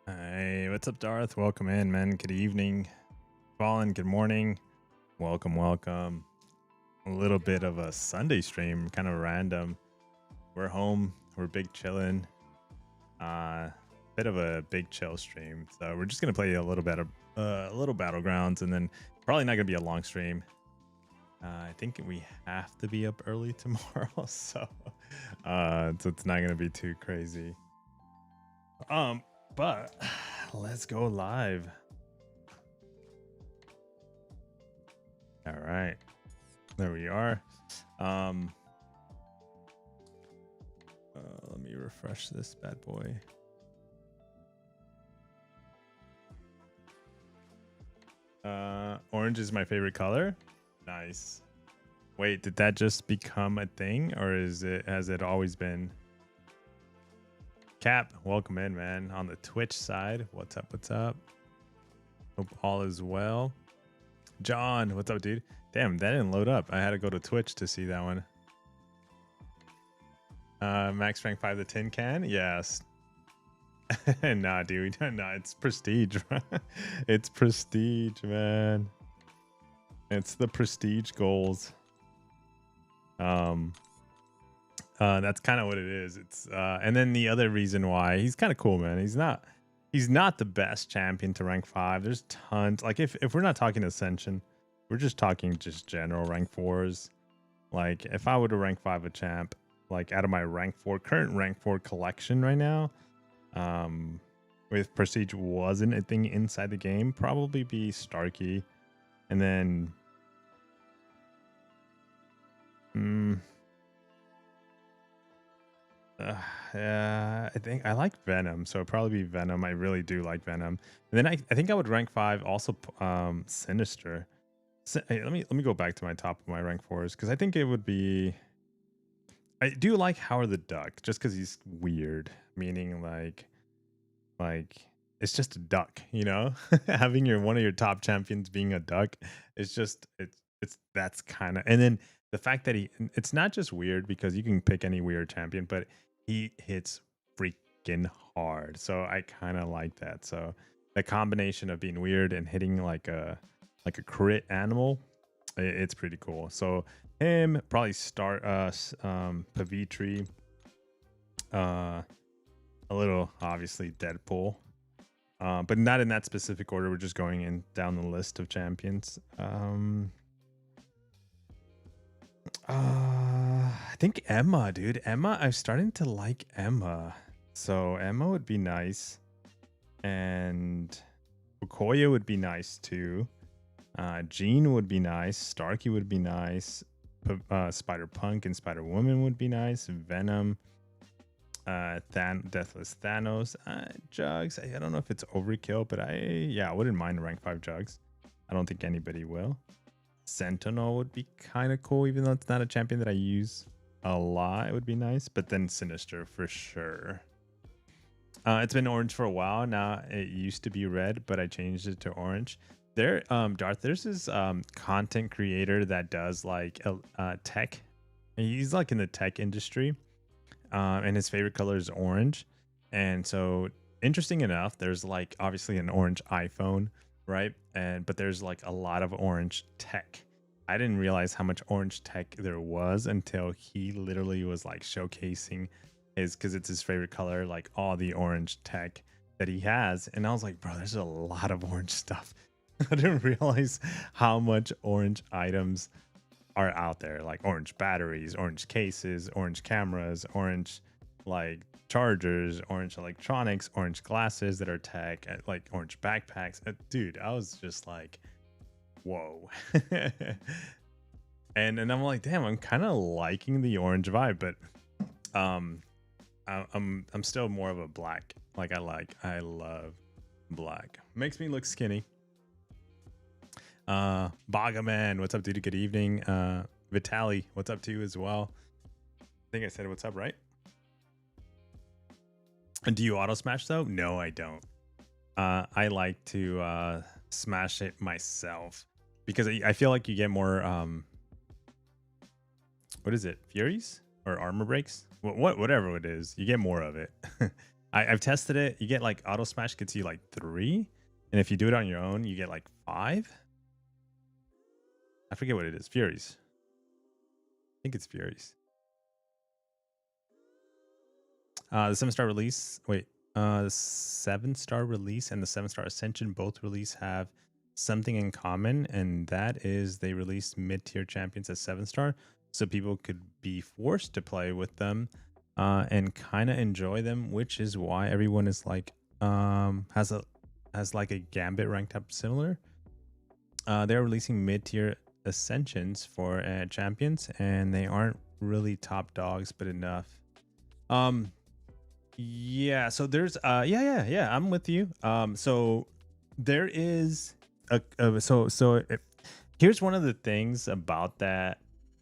Hey, what's up, Darth? Welcome in, man. Good evening. Fallen, good morning. Welcome. A little bit of a Sunday stream, kind of random. We're home. We're big chilling. Bit of a big chill stream. So we're just gonna play a little bit of Battlegrounds, and then probably not gonna be a long stream. I think we have to be up early tomorrow, so it's not gonna be too crazy. But let's go live. All right, there we are. Let me refresh this bad boy. Orange is my favorite color. Nice. Wait, did that just become a thing, or has it always been? Cap, welcome in, man. On the Twitch side, what's up? Hope all is well. John, what's up, dude? Damn, that didn't load up. I had to go to Twitch to see that one. Max rank 5 to 10 can? Yes. Nah, dude. Nah, it's prestige. It's prestige, man. It's the prestige goals. That's kind of what it is. It's and then the other reason why he's kind of cool, man. He's not the best champion to rank 5. There's tons. Like if we're not talking Ascension, we're just talking just general rank 4s. Like if I were to rank 5 a champ, like out of my current rank 4 collection right now, with prestige wasn't a thing inside the game, probably be Starkey, and then yeah, I think I like Venom, so it'd probably be Venom. I really do like Venom. And then I think I would rank 5 also Sinister. Hey, let me go back to my top of my rank 4s, because I think it would be, I do like Howard the Duck just because he's weird, meaning like it's just a duck, you know. Having one of your top champions being a duck, it's that's kind of, and then the fact that it's not just weird because you can pick any weird champion, but he hits freaking hard. So I kind of like that. So the combination of being weird and hitting like a crit animal, it's pretty cool. So him, probably start Pavitri, a little obviously Deadpool, but not in that specific order. We're just going in down the list of champions. I think Emma, dude. Emma, I'm starting to like Emma. So Emma would be nice. And Okoye would be nice too. Jean would be nice. Starkey would be nice. Spider-Punk and Spider-Woman would be nice. Venom. Deathless Thanos. Jugs. I don't know if it's overkill, but I wouldn't mind rank 5 Jugs. I don't think anybody will. Sentinel would be kind of cool, even though it's not a champion that I use a lot. It would be nice, but then Sinister for sure. It's been orange for a while now. It used to be red, but I changed it to orange. Darth, there's this content creator that does like tech. He's like in the tech industry, and his favorite color is orange. And so, interesting enough, there's like obviously an orange iPhone, right? But there's like a lot of orange tech. I didn't realize how much orange tech there was until he literally was like showcasing because it's his favorite color, like all the orange tech that he has. And I was like, bro, there's a lot of orange stuff. I didn't realize how much orange items are out there, like orange batteries, orange cases, orange cameras, orange like chargers, orange electronics, orange glasses that are tech, like orange backpacks. Dude, I was just like, whoa. and I'm like, damn, I'm kind of liking the orange vibe, but I'm still more of a black. Like I love black. Makes me look skinny. Bagaman, what's up, dude? Good evening. Vitali, what's up to you as well? I think I said what's up, right? And do you auto smash though? No, I don't. I like to smash it myself because I feel like you get more what is it, furies or armor breaks, whatever it is, you get more of it. I've tested it. You get like auto smash gets you like 3, and if you do it on your own, you get like 5. I forget what it is. Furies. I think it's Furies. The 7-star release. Wait, the 7-star release and the 7-star Ascension both release have something in common, and that is they release mid-tier champions as 7-star, so people could be forced to play with them and kind of enjoy them, which is why everyone is like has like a Gambit ranked up similar. They're releasing mid-tier Ascensions for champions, and they aren't really top dogs, but enough. Yeah, so there's yeah, I'm with you. So there is here's one of the things about that.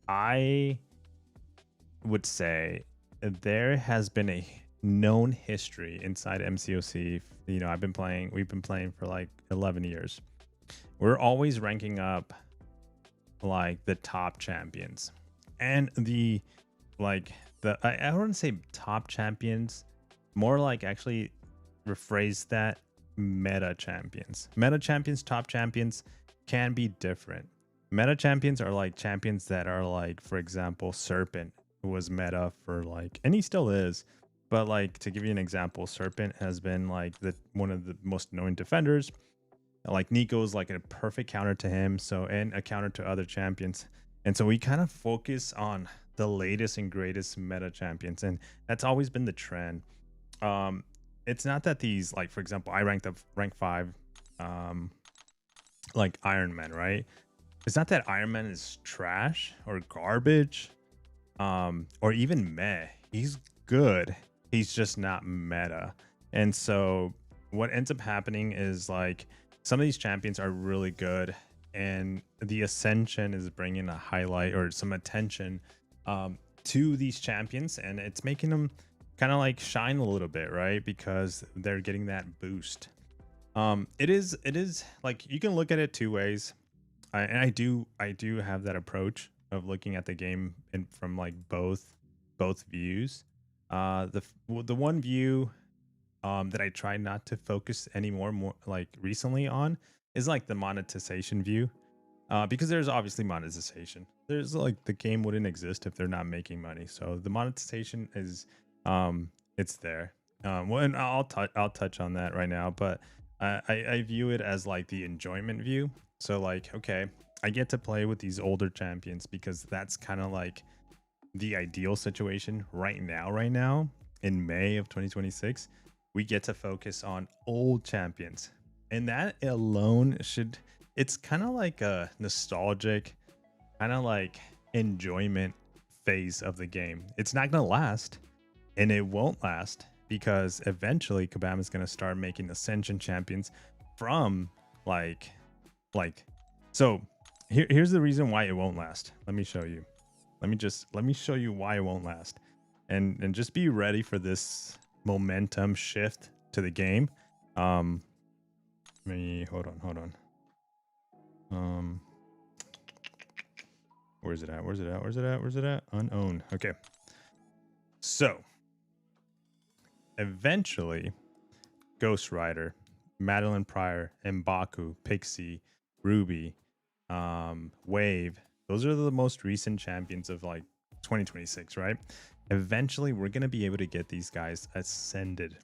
I would say there has been a known history inside MCOC. You know, we've been playing for like 11 years. We're always ranking up like the top champions, and I don't want to say top champions, more like actually rephrase that, meta champions. Meta champions, top champions can be different. Meta champions are like champions that are like, for example, Serpent was meta for like, and he still is, but like to give you an example, Serpent has been like one of the most known defenders. Like Nico is like a perfect counter to him, so, and a counter to other champions. And so we kind of focus on the latest and greatest meta champions, and that's always been the trend. It's not that these, like, for example, I ranked up rank 5 like Iron Man, right? It's not that Iron Man is trash or garbage or even meh. He's good, he's just not meta. And so what ends up happening is like some of these champions are really good, and the Ascension is bringing a highlight or some attention to these champions, and it's making them kind of like shine a little bit, right? Because they're getting that boost. It is like, you can look at it two ways. And I do have that approach of looking at the game from like both views. The one view that I try not to focus more like recently on is like the monetization view, because there's obviously monetization. There's like, the game wouldn't exist if they're not making money. So the monetization is it's there. Well, and I'll touch on that right now, but I view it as like the enjoyment view. So like, okay, I get to play with these older champions because that's kind of like the ideal situation right now in May of 2026. We get to focus on old champions, and that alone it's kind of like a nostalgic kind of like enjoyment phase of the game. It's not gonna last, and it won't last, because eventually Kabam is going to start making Ascension champions from like so here's the reason why it won't last. Let me show you. Let me show you why it won't last, and just be ready for this momentum shift to the game. Hold on. Where's it at? Unowned. Okay. So eventually Ghost Rider, Madeline Pryor, M'Baku, Pixie, Ruby, Wave, those are the most recent champions of like 2026, right? Eventually we're going to be able to get these guys ascended,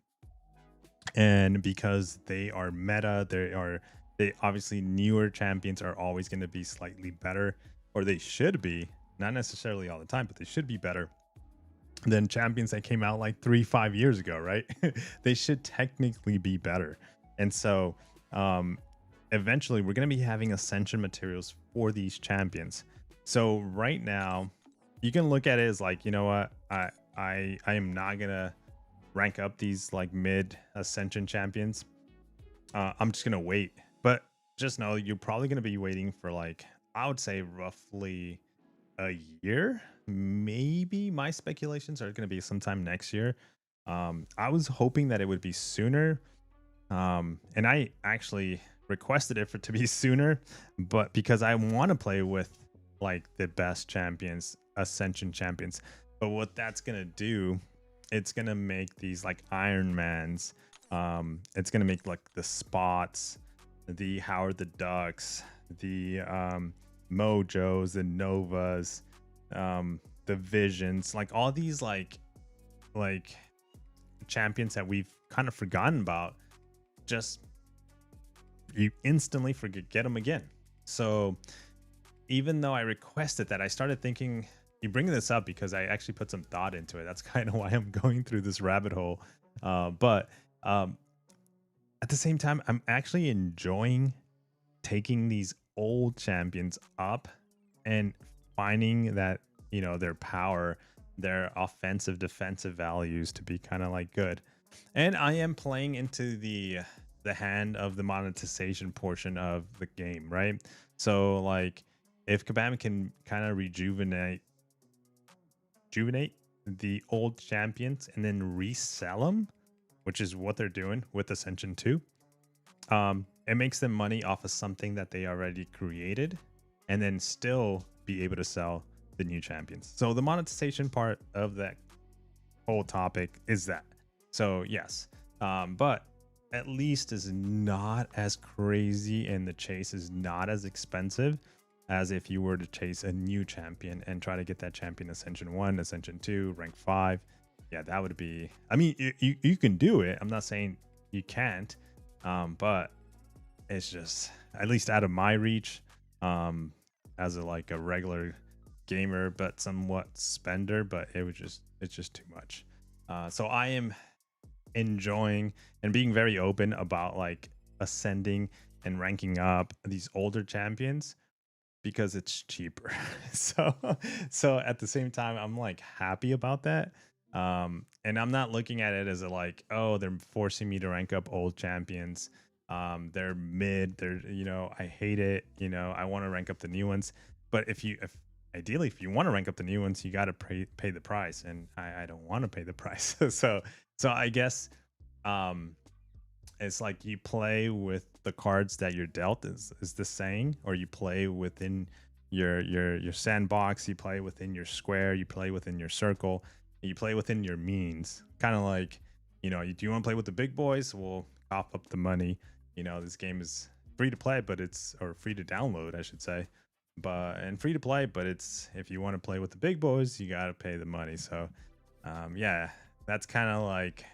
and because they are meta, they obviously, newer champions are always going to be slightly better, or they should be, not necessarily all the time, but they should be better than champions that came out like 3-5 years ago, right? They should technically be better. And so eventually we're going to be having Ascension materials for these champions. So right now you can look at it as like, you know what, I am not gonna rank up these like mid Ascension champions. I'm just gonna wait. But just know you're probably gonna be waiting for like, I would say roughly a year. Maybe my speculations are gonna be sometime next year. I was hoping that it would be sooner. And I actually requested it to be sooner, but because I want to play with like the best champions, Ascension champions. But what that's gonna do it's gonna make these like Iron Mans. It's gonna make like the Spots, the Howard the Ducks, the Mojos, the Novas, the Visions, like all these like champions that we've kind of forgotten about. Just you instantly get them again. So even though I requested that, I started thinking, you bring this up because I actually put some thought into it. That's kind of why I'm going through this rabbit hole. But at the same time, I'm actually enjoying taking these old champions up and finding that, you know, their power, their offensive, defensive values to be kind of like good. And I am playing into the hand of the monetization portion of the game, right? So like if Kabam can kind of rejuvenate the old champions and then resell them, which is what they're doing with Ascension 2, it makes them money off of something that they already created and then still be able to sell the new champions. So the monetization part of that whole topic is that. So yes, but at least is not as crazy and the chase is not as expensive as if you were to chase a new champion and try to get that champion Ascension 1, Ascension 2, rank 5. Yeah, that would be, I mean, you can do it. I'm not saying you can't, but it's just, at least out of my reach, as a like a regular gamer, but somewhat spender, but it's just too much. So I am enjoying and being very open about like ascending and ranking up these older champions because it's cheaper. so at the same time, I'm like happy about that. And I'm not looking at it as a like, oh, they're forcing me to rank up old champions. They're mid, they're, you know, I hate it, you know, I want to rank up the new ones. But if ideally, if you want to rank up the new ones, you got to pay the price, and I don't want to pay the price. so I guess it's like you play with the cards that you're dealt, is the saying, or you play within your sandbox, you play within your square, you play within your circle, you play within your means. Kind of like, you know, do you want to play with the big boys? Well, cough up the money. You know, this game is free to play, but or free to download, I should say. And free to play, but it's, if you want to play with the big boys, you got to pay the money. So yeah, that's kind of like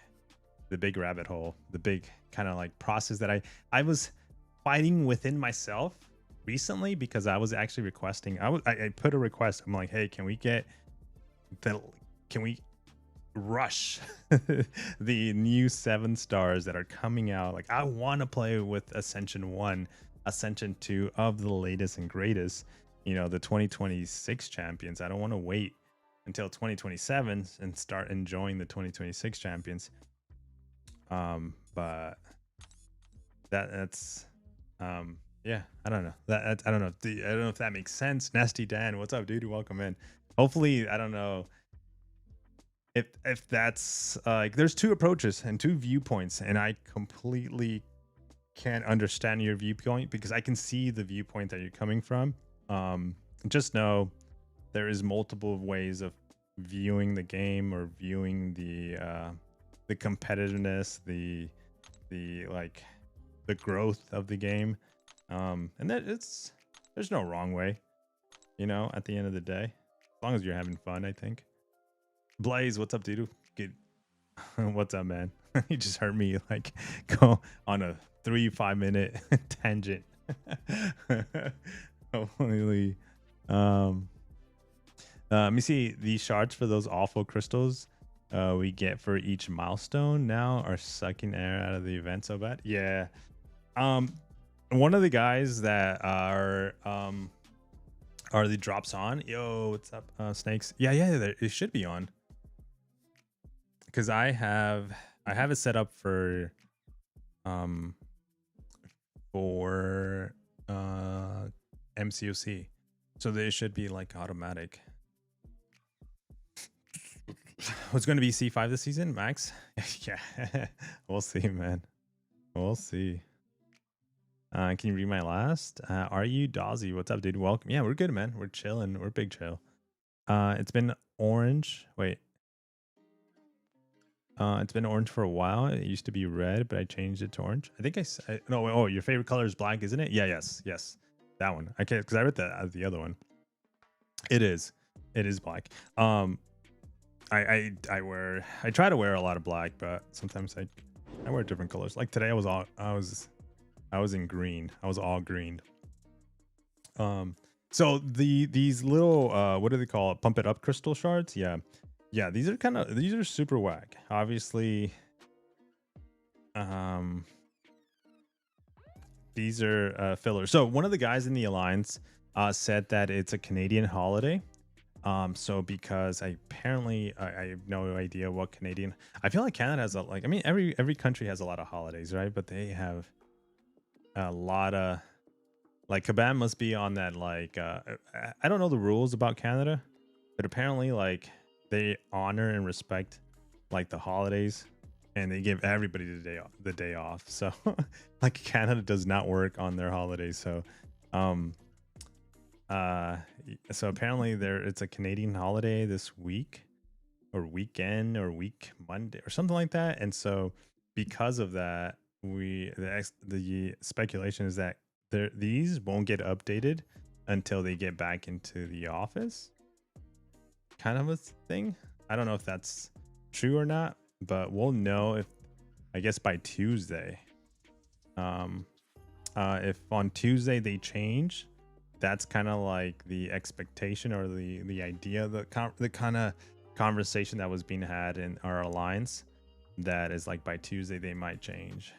the big rabbit hole, the big kind of like process that I was fighting within myself recently, because I was actually requesting, I put a request. I'm like, hey, can we rush the new 7 stars that are coming out? Like, I want to play with Ascension 1, Ascension 2 of the latest and greatest, you know, the 2026 champions. I don't want to wait until 2027 and start enjoying the 2026 champions. But that's yeah, I don't know. I don't know. I don't know if that makes sense. Nasty Dan, what's up, dude? Welcome in. Hopefully, I don't know if that's like, there's 2 approaches and 2 viewpoints, and I completely can't understand your viewpoint because I can see the viewpoint that you're coming from. Just know there is multiple ways of viewing the game or viewing the competitiveness, the like the growth of the game, and that there's no wrong way, you know, at the end of the day, as long as you're having fun. I think. Blaze, what's up, dude? Good. What's up, man? You just heard me like go on a 3-5 minute tangent. Hopefully, let me see. These shards for those awful crystals we get for each milestone now are sucking air out of the event so bad. Yeah. One of the guys that are the drops on. Yo, what's up, Snakes? Yeah, it should be on. Because I have it set up for MCOC, so they should be like automatic. What's going to be C5 this season, Max? Yeah, we'll see, man. We'll see. Can you read my last? Are you Dawsy? What's up, dude? Welcome. Yeah, we're good, man. We're chilling. We're big chill. It's been orange. Wait. It's been orange for a while. It used to be red, but I changed it to orange. I think no. Oh, your favorite color is black, isn't it? Yeah. Yes. That one. I can't because I read the other one. It is. It is black. I try to wear a lot of black, but sometimes I wear different colors. Like today, I was in green. I was all green. So these little what do they call it? Pump it up crystal shards. Yeah. These are super whack. Obviously, these are fillers. So one of the guys in the alliance said that it's a Canadian holiday. So because I have no idea what Canadian. I feel like Canada has I mean every country has a lot of holidays, right? But they have a lot of like Kabam must be on that I don't know the rules about Canada, but apparently like they honor and respect like the holidays and they give everybody the day off. So like Canada does not work on their holidays. So so apparently it's a Canadian holiday this week or weekend or week Monday or something like that. And so because of that, the speculation is that these won't get updated until they get back into the office. Kind of a thing. I don't know if that's true or not, but we'll know if I guess by Tuesday. If on Tuesday they change, that's kind of like the expectation or the idea, the kind of conversation that was being had in our alliance, that is like by Tuesday they might change,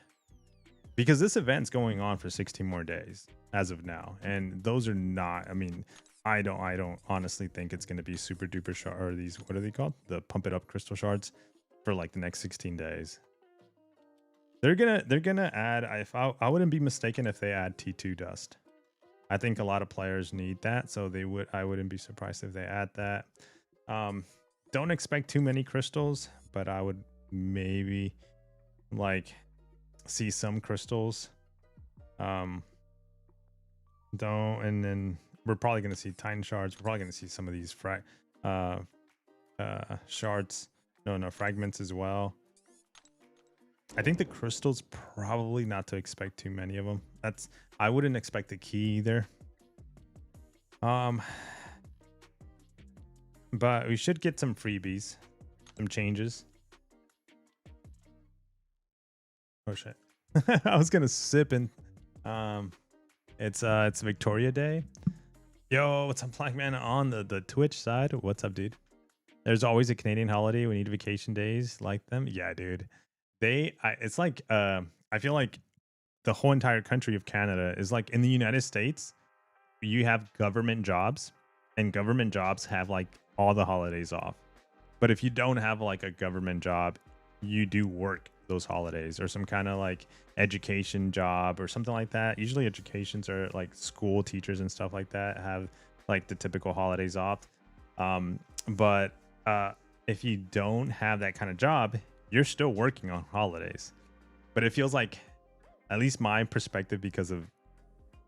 because this event's going on for 16 more days as of now, and those are not, I mean, I don't honestly think it's going to be super duper shard, or these, what are they called, the pump it up crystal shards, for like the next 16 days. They're gonna add, I wouldn't be mistaken if they add T2 dust. I think a lot of players need that, so I wouldn't be surprised if they add that. Don't expect too many crystals, but I would maybe like see some crystals. And then we're probably gonna see Titan shards. We're probably gonna see some of these shards. No, fragments as well. I think the crystals, probably not to expect too many of them. I wouldn't expect the key either. But we should get some freebies, some changes. Oh shit. I was gonna sip and it's Victoria Day. Yo, what's up, Black Man on the Twitch side? What's up, dude? There's always a Canadian holiday. We need vacation days like them. Yeah, dude. It's like I feel like the whole entire country of Canada is like, in the United States, you have government jobs, and government jobs have like all the holidays off. But if you don't have like a government job, you do work those holidays, or some kind of like education job or something like that. Usually educations are like school teachers and stuff like that have like the typical holidays off. But if you don't have that kind of job, you're still working on holidays. But it feels like, at least my perspective, because of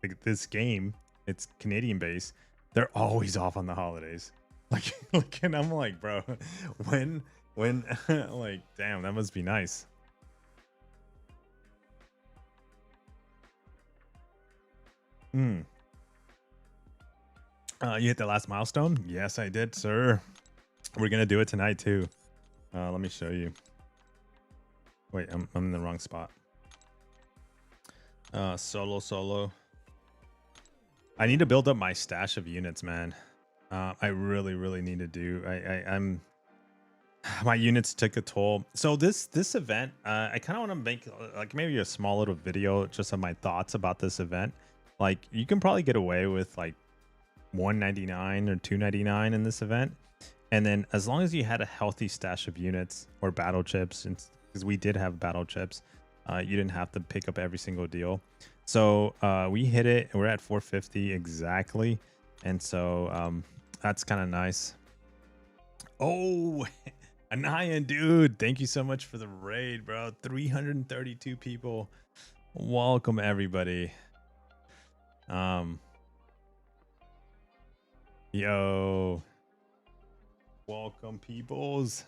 like this game, it's Canadian based, they're always off on the holidays. Like and I'm like, bro, when like, damn, that must be nice. You hit the last milestone? Yes, I did, sir. We're gonna do it tonight too. Let me show you. Wait, I'm in the wrong spot. Solo. I need to build up my stash of units, man. I really need to do. I'm my units took a toll. So this event, I kind of want to make like maybe a small little video just of my thoughts about this event. Like, you can probably get away with like 199 or 299 in this event, and then as long as you had a healthy stash of units or battle chips, because we did have battle chips, you didn't have to pick up every single deal. So we hit it, and we're at 450 exactly, and so that's kind of nice. Oh, Anaya, dude, thank you so much for the raid, bro. 332 people. Welcome, everybody. Yo, welcome, peoples.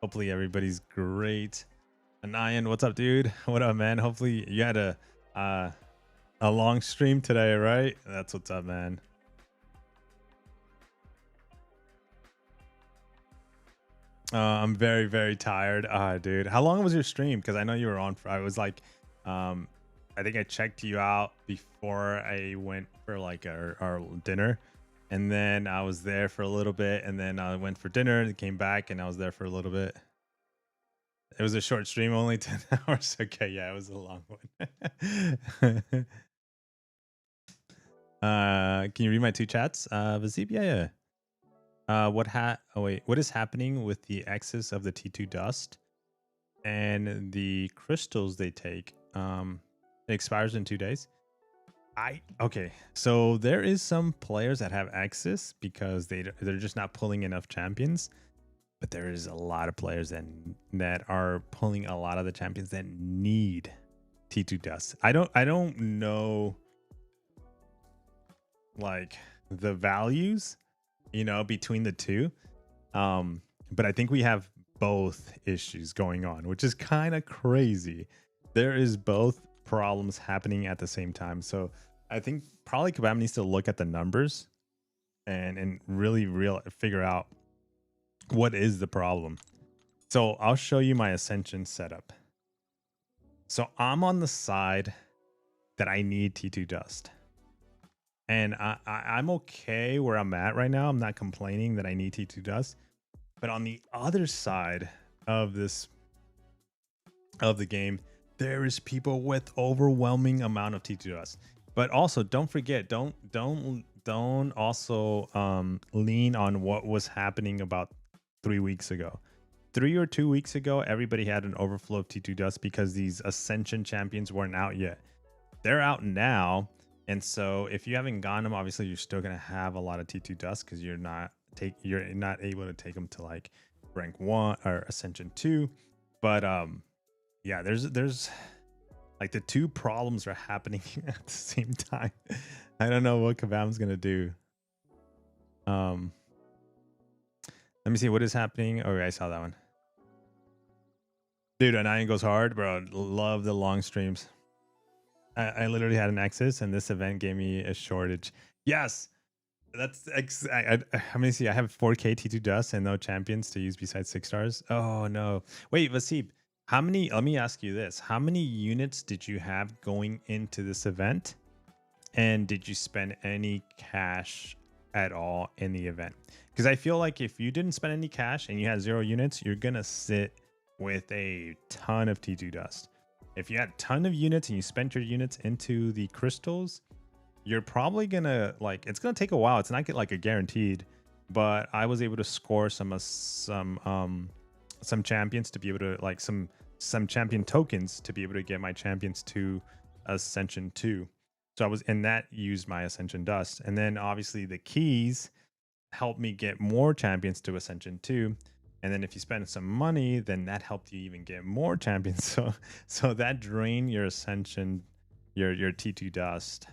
Hopefully everybody's great. Anayan, what's up, dude? What up, man? Hopefully you had a long stream today, right? That's what's up, man. I'm very, very tired. Dude, how long was your stream? Because I know you were on for, I was like, I think I checked you out before I went for like our dinner. And then I was there for a little bit. And then I went for dinner and came back and I was there for a little bit. It was a short stream, only 10 hours. Okay, yeah, it was a long one. Can you read my two chats? Vazib, yeah. What is happening with the excess of the T2 dust and the crystals they take? It expires in 2 days. Okay, so there is some players that have excess because they're just not pulling enough champions, but there is a lot of players that are pulling a lot of the champions that need T2 dust. I don't know like the values, between the two. But I think we have both issues going on, which is kind of crazy. There is both problems happening at the same time. So I think probably Kabam needs to look at the numbers and really figure out what is the problem. So I'll show you my Ascension setup. So I'm on the side that I need T2 dust. And I'm okay where I'm at right now. I'm not complaining that I need T2 dust. But on the other side of the game, there is people with overwhelming amount of T2 dust. But also, don't forget, don't also lean on what was happening about 3 weeks ago. 3 or 2 weeks ago, everybody had an overflow of T2 dust because these Ascension champions weren't out yet. They're out now. And so if you haven't gotten them, obviously you're still going to have a lot of T2 dust because you're not able to take them to like rank 1 or Ascension 2. But yeah, there's like the two problems are happening at the same time. I don't know what Kabam's going to do. Let me see what is happening. Okay, I saw that one. Dude, Anayan goes hard, bro. Love the long streams. I literally had an excess, and this event gave me a shortage. Yes, that's let me see. I have 4K T2 dust and no champions to use besides 6 stars. Oh no! Wait, Vasib, how many? Let me ask you this: how many units did you have going into this event, and did you spend any cash at all in the event? Because I feel like if you didn't spend any cash and you had 0 units, you're gonna sit with a ton of T2 dust. If you had a ton of units and you spent your units into the crystals, you're probably gonna it's gonna take a while. It's not like a guaranteed, but I was able to score some champions to be able to some champion tokens to be able to get my champions to Ascension 2. So I was in that used my Ascension dust, and then obviously the keys helped me get more champions to Ascension 2. And then if you spend some money, then that helped you even get more champions. So that drained your Ascension, your T2 dust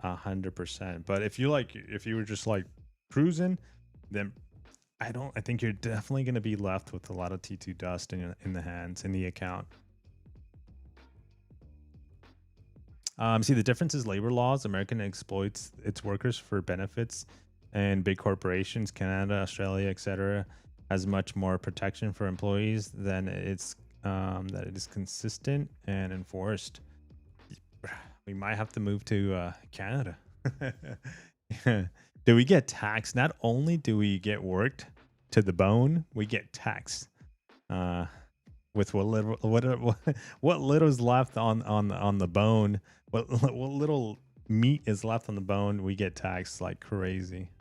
100%. But if you were just like cruising, then I think you're definitely going to be left with a lot of T2 dust in the hands, in the account. See, the difference is labor laws. American exploits its workers for benefits, and big corporations, Canada, Australia, etc., has much more protection for employees than that it is consistent and enforced. We might have to move to Canada. Do we get taxed? Not only do we get worked to the bone, we get taxed with what little is left on the bone. What little meat is left on the bone, we get taxed like crazy.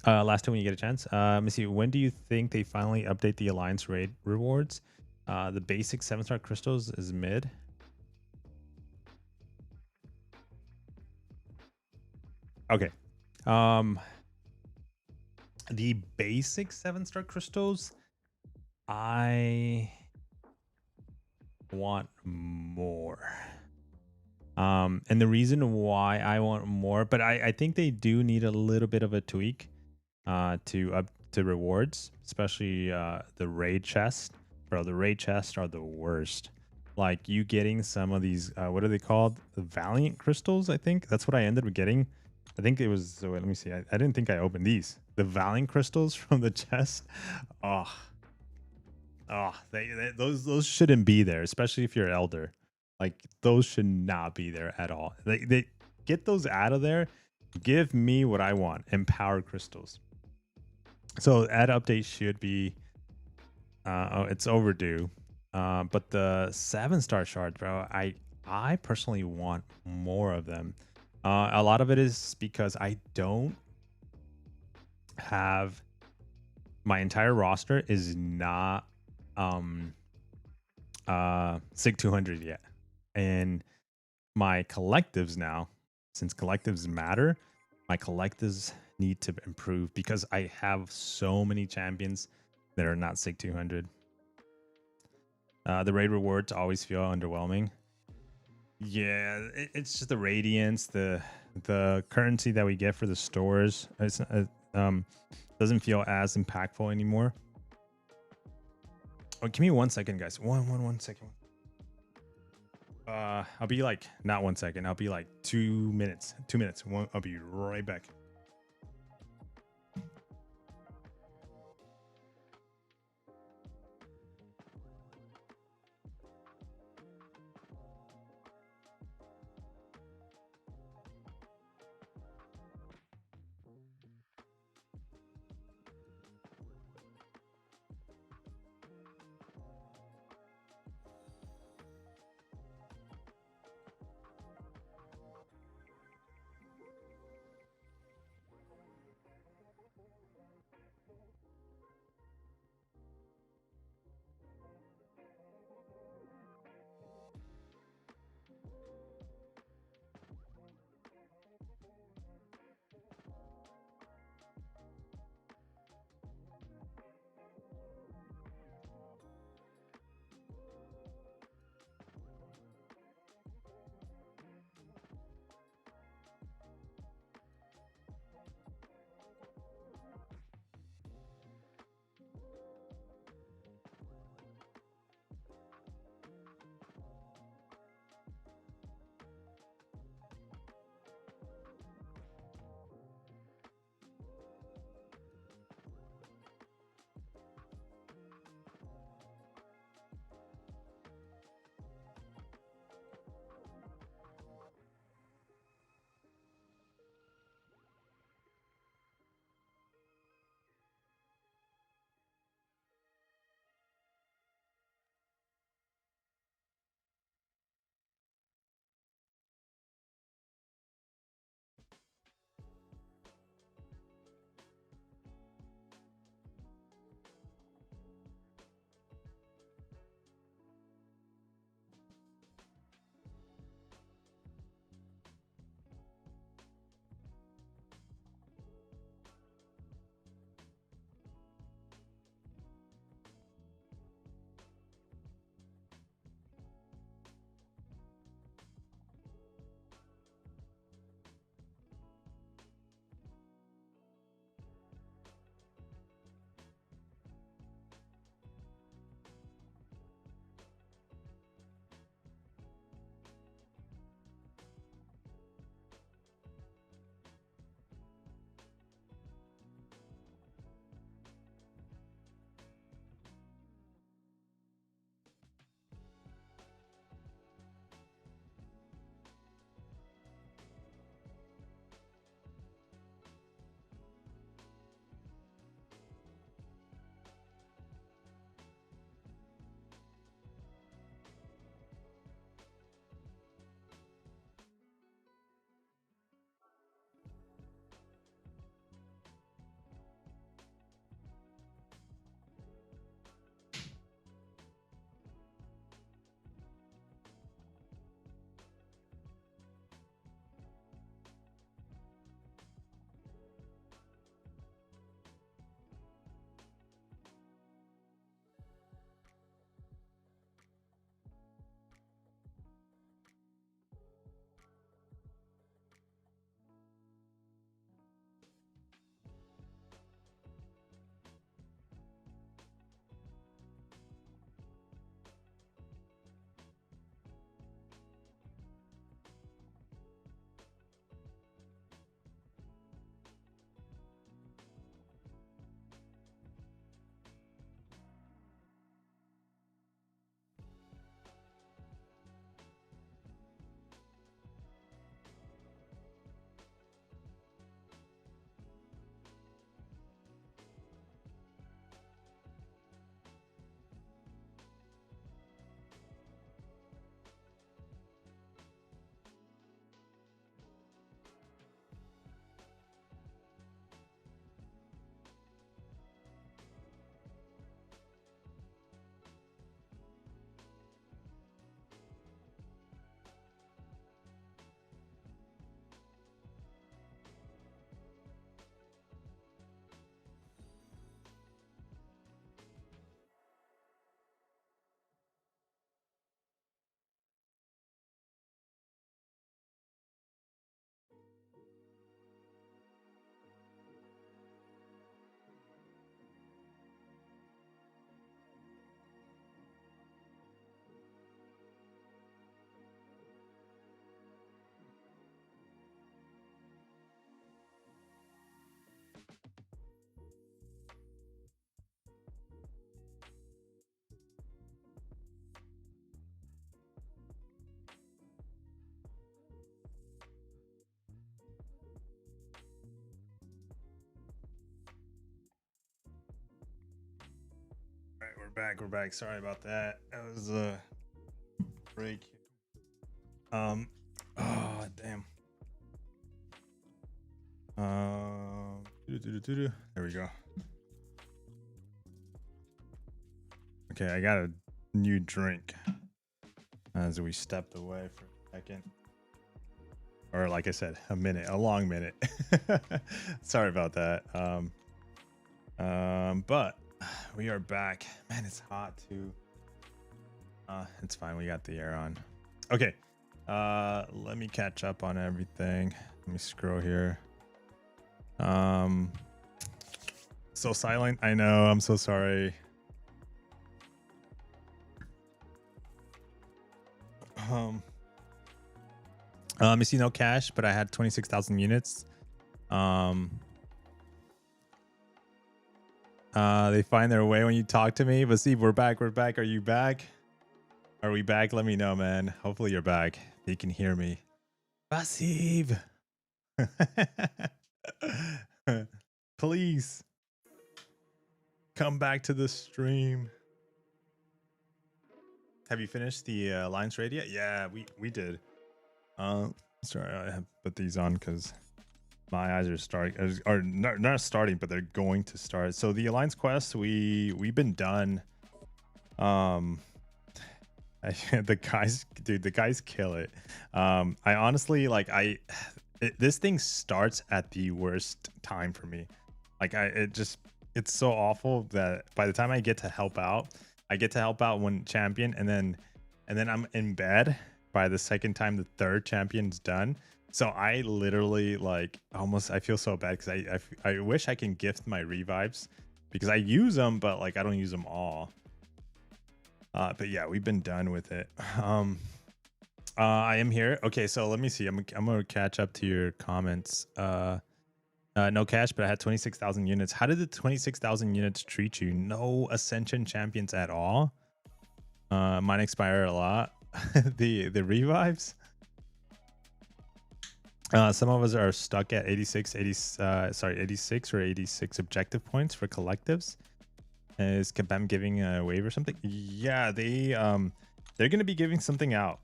Last time when you get a chance. Let me see. When do you think they finally update the Alliance raid rewards? The basic 7-star crystals is mid. Okay. The basic 7-star crystals, I want more. And the reason why I want more, but I think they do need a little bit of a tweak to to rewards, especially the raid chest. Bro, the raid chests are the worst. Like you getting some of these, what are they called? The Valiant crystals, I think. That's what I ended up getting. I think it was, so wait, let me see. I didn't think I opened these. The Valiant crystals from the chest. Oh, those shouldn't be there, especially if you're elder. Like those should not be there at all. They get those out of there. Give me what I want. Empower crystals. So ad update should be oh, it's overdue. But the 7-star shards, bro, I personally want more of them. A lot of it is because I don't have, my entire roster is not SIG 200 yet. And my collectives now, since collectives matter, my collectives need to improve because I have so many champions that are not SIG 200. The raid rewards always feel underwhelming. Yeah, it's just the radiance, the currency that we get for the stores. It's doesn't feel as impactful anymore. Oh, give me 1 second, guys. One second. I'll be like, not 1 second. I'll be like 2 minutes. 2 minutes. I'll be right back. We're back. Sorry about that. That was a break. Oh damn. There we go. Okay, I got a new drink as we stepped away for a second. Or like I said, a long minute. Sorry about that. But we are back. Man, it's hot too. It's fine. We got the air on. Okay. Let me catch up on everything. Let me scroll here. So silent. I know. I'm so sorry. You see no cash, but I had 26,000 units. They find their way when you talk to me. But Steve, we're back. We're back. Are you back? Are we back? Let me know, man. Hopefully you're back. You can hear me. Steve. Please come back to the stream. Have you finished the Alliance raid yet? Yeah, we did. Sorry, I have put these on because my eyes are starting, or not starting, but they're going to start. So the Alliance quest, we've been done. The guys, dude, the guys kill it. I honestly this thing starts at the worst time for me. Like it's so awful that by the time I get to help out, when champion, and then I'm in bed by the second time the third champion's done. So I literally I feel so bad because I wish I can gift my revives because I use them, but I don't use them all. But yeah, we've been done with it. I am here. Okay, so let me see. I'm gonna catch up to your comments. No cash, but I had 26,000 units. How did the 26,000 units treat you? No Ascension champions at all. Mine expire a lot. the revives. Some of us are stuck at 86 or 86 objective points for collectives. Is Kabam giving a wave or something? Yeah, they're gonna be giving something out.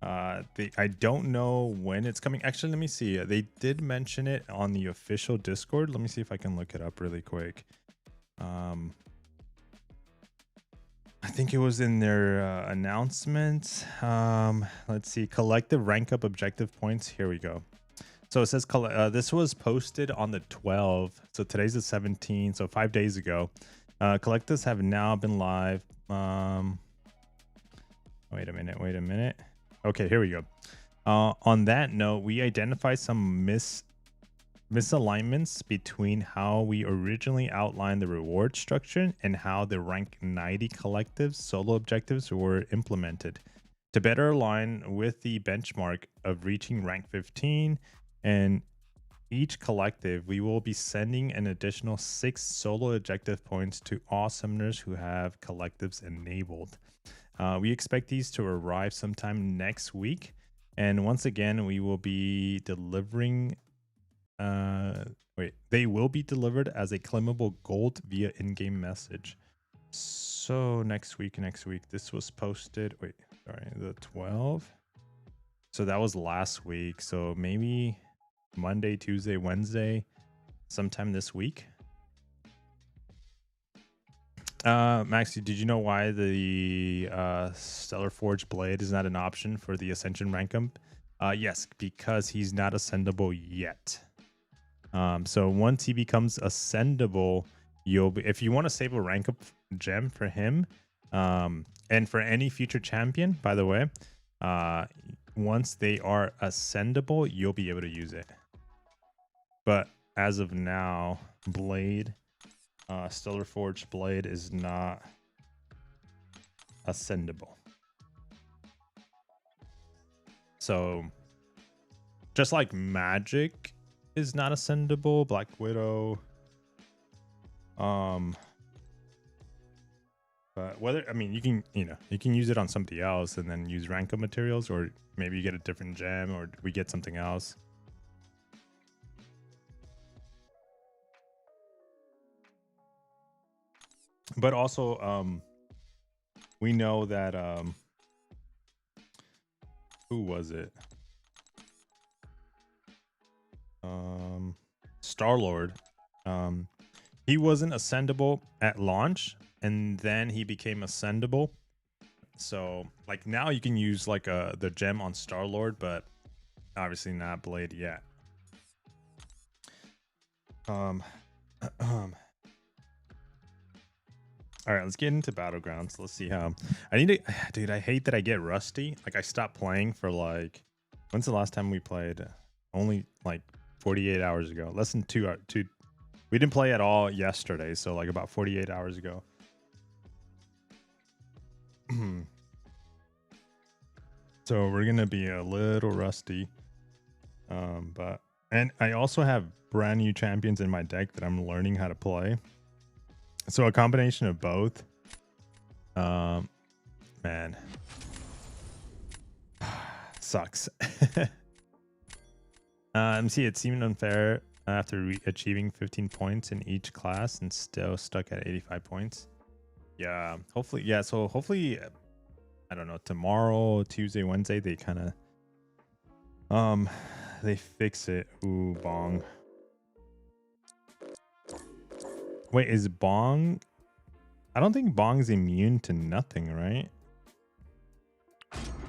I don't know when it's coming. Actually, let me see. They did mention it on the official Discord. Let me see if I can look it up really quick. I think it was in their announcement. Let's see. Collective rank up objective points. Here we go. So it says this was posted on the 12th. So today's the 17th. So 5 days ago. Collectives have now been live. Wait a minute. Okay, here we go. On that note, we identified some misalignments between how we originally outlined the reward structure and how the rank 90 collectives solo objectives were implemented. To better align with the benchmark of reaching rank 15 and each collective, we will be sending an additional 6 solo objective points to all summoners who have collectives enabled. We expect these to arrive sometime next week. And once again, we will be delivering... they will be delivered as a claimable gold via in-game message. So next week. This was posted... the 12th. So that was last week. So maybe Monday, Tuesday, Wednesday, sometime this week. Max, did you know why the Stellar Forge Blade is not an option for the Ascension rank up? Yes, because he's not ascendable yet. So once he becomes ascendable, if you want to save a rank up gem for him, and for any future champion, by the way, once they are ascendable, you'll be able to use it. But as of now, Blade, Stellar Forge Blade is not ascendable. So just like Magic is not ascendable, Black Widow, but whether, I mean, you can use it on something else and then use rank up materials, or maybe you get a different gem, or we get something else. But also, we know that who was it? Star-Lord. He wasn't ascendable at launch, and then he became ascendable. So like now you can use like the gem on Star-Lord, but obviously not Blade yet. All right, let's get into Battlegrounds. Let's see how I need to. Dude, I hate that I get rusty. Like I stopped playing for like, when's the last time we played? Only like 48 hours ago. Less than two. We didn't play at all yesterday, so like about 48 hours ago. So we're gonna be a little rusty. And I also have brand new champions in my deck that I'm learning how to play. So a combination of both. Man. Sucks. MC, it seemed unfair after achieving 15 points in each class and still stuck at 85 points. Yeah, hopefully. Yeah, so hopefully, I don't know, tomorrow, Tuesday, Wednesday, they kind of, they fix it. Ooh, Bong. Wait, is Bong? I don't think Bong's immune to nothing, right?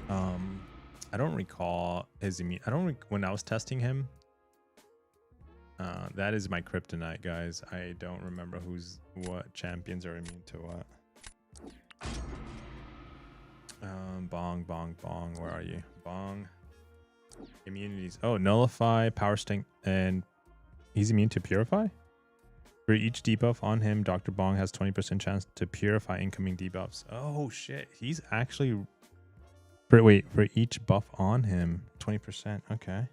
I don't recall his immune. When I was testing him. That is my kryptonite, guys. I don't remember what champions are immune to what. Bong. Where are you? Bong. Immunities. Oh, nullify, power stink, and he's immune to purify? For each debuff on him, Dr. Bong has 20% chance to purify incoming debuffs. Oh shit, he's actually for each buff on him, 20%. Okay.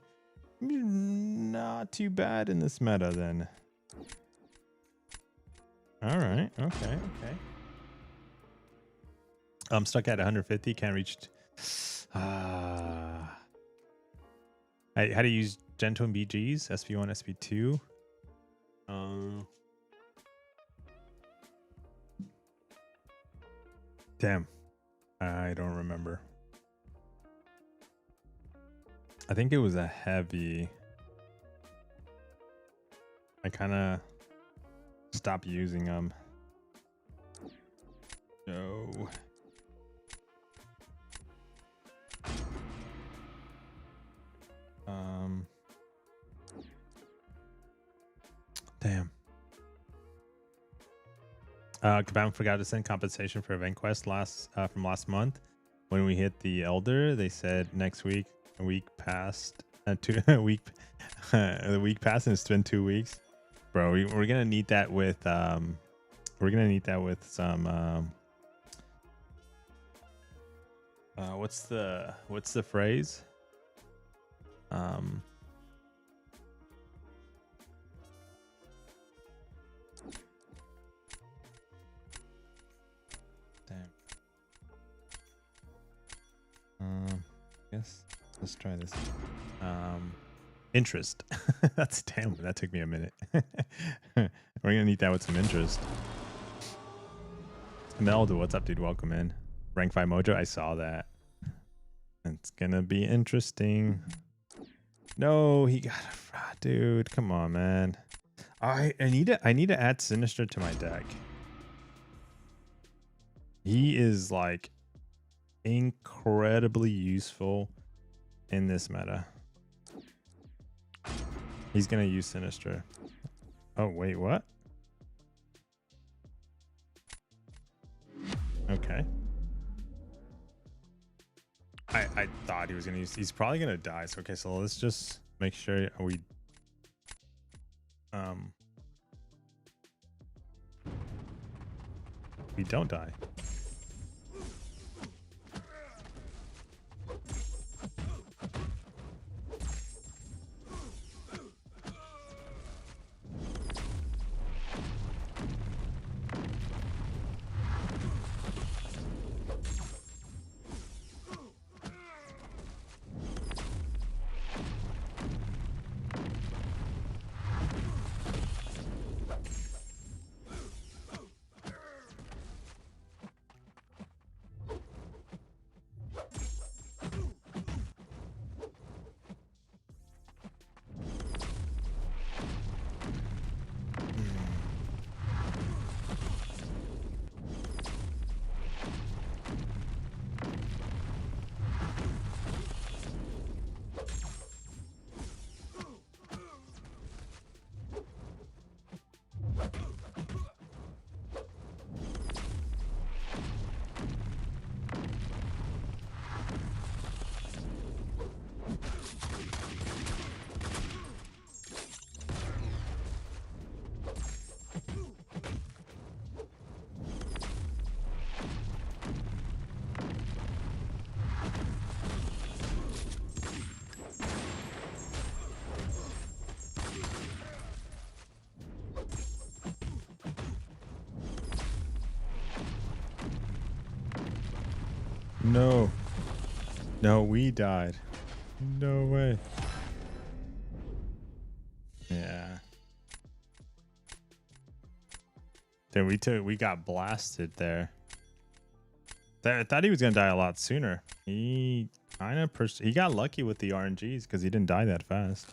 Not too bad in this meta then. All right. Okay. I'm stuck at 150. Can't reach. How to use Gentle and BGs? SP1, SP2. Damn. I don't remember. I think it was a heavy. I kind of stopped using them. No. Damn. Kabam forgot to send compensation for event quest from last month. When we hit the Elder, they said next week. A week passed. The week passed, and it's been 2 weeks, bro. We're gonna need that with some what's the phrase? Damn. Yes. Let's try this. Interest. That took me a minute. We're gonna need that with some interest. Melda, what's up, dude? Welcome in. Rank 5 Mojo. I saw that. It's gonna be interesting. No, he got a dude. Come on, man. I need to add Sinister to my deck. He is like incredibly useful in this meta. He's gonna use Sinister. Oh wait, what? Okay. I thought he was gonna use. He's probably gonna die. So okay, so let's just make sure we don't die. No. No, we died. No way. Yeah. Dude, we got blasted there. I thought he was gonna die a lot sooner. He he got lucky with the RNGs because he didn't die that fast.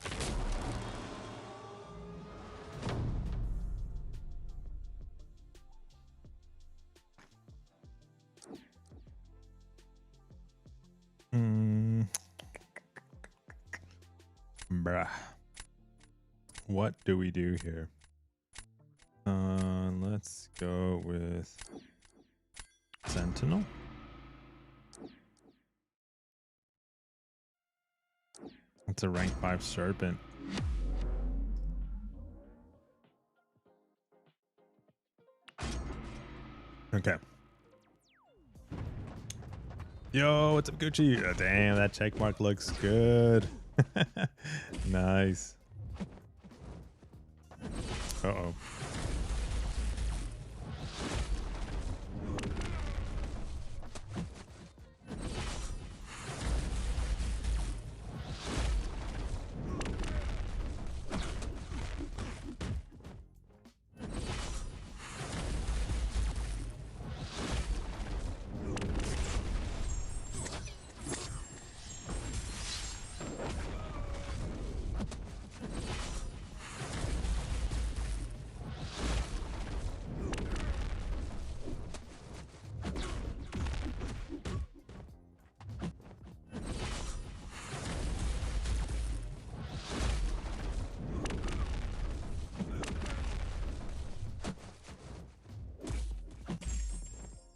Bruh. What do we do here? Let's go with Sentinel. It's a rank 5 Serpent. Okay. Yo, what's up, Gucci? Oh, damn, that check mark looks good. Nice. Uh-oh.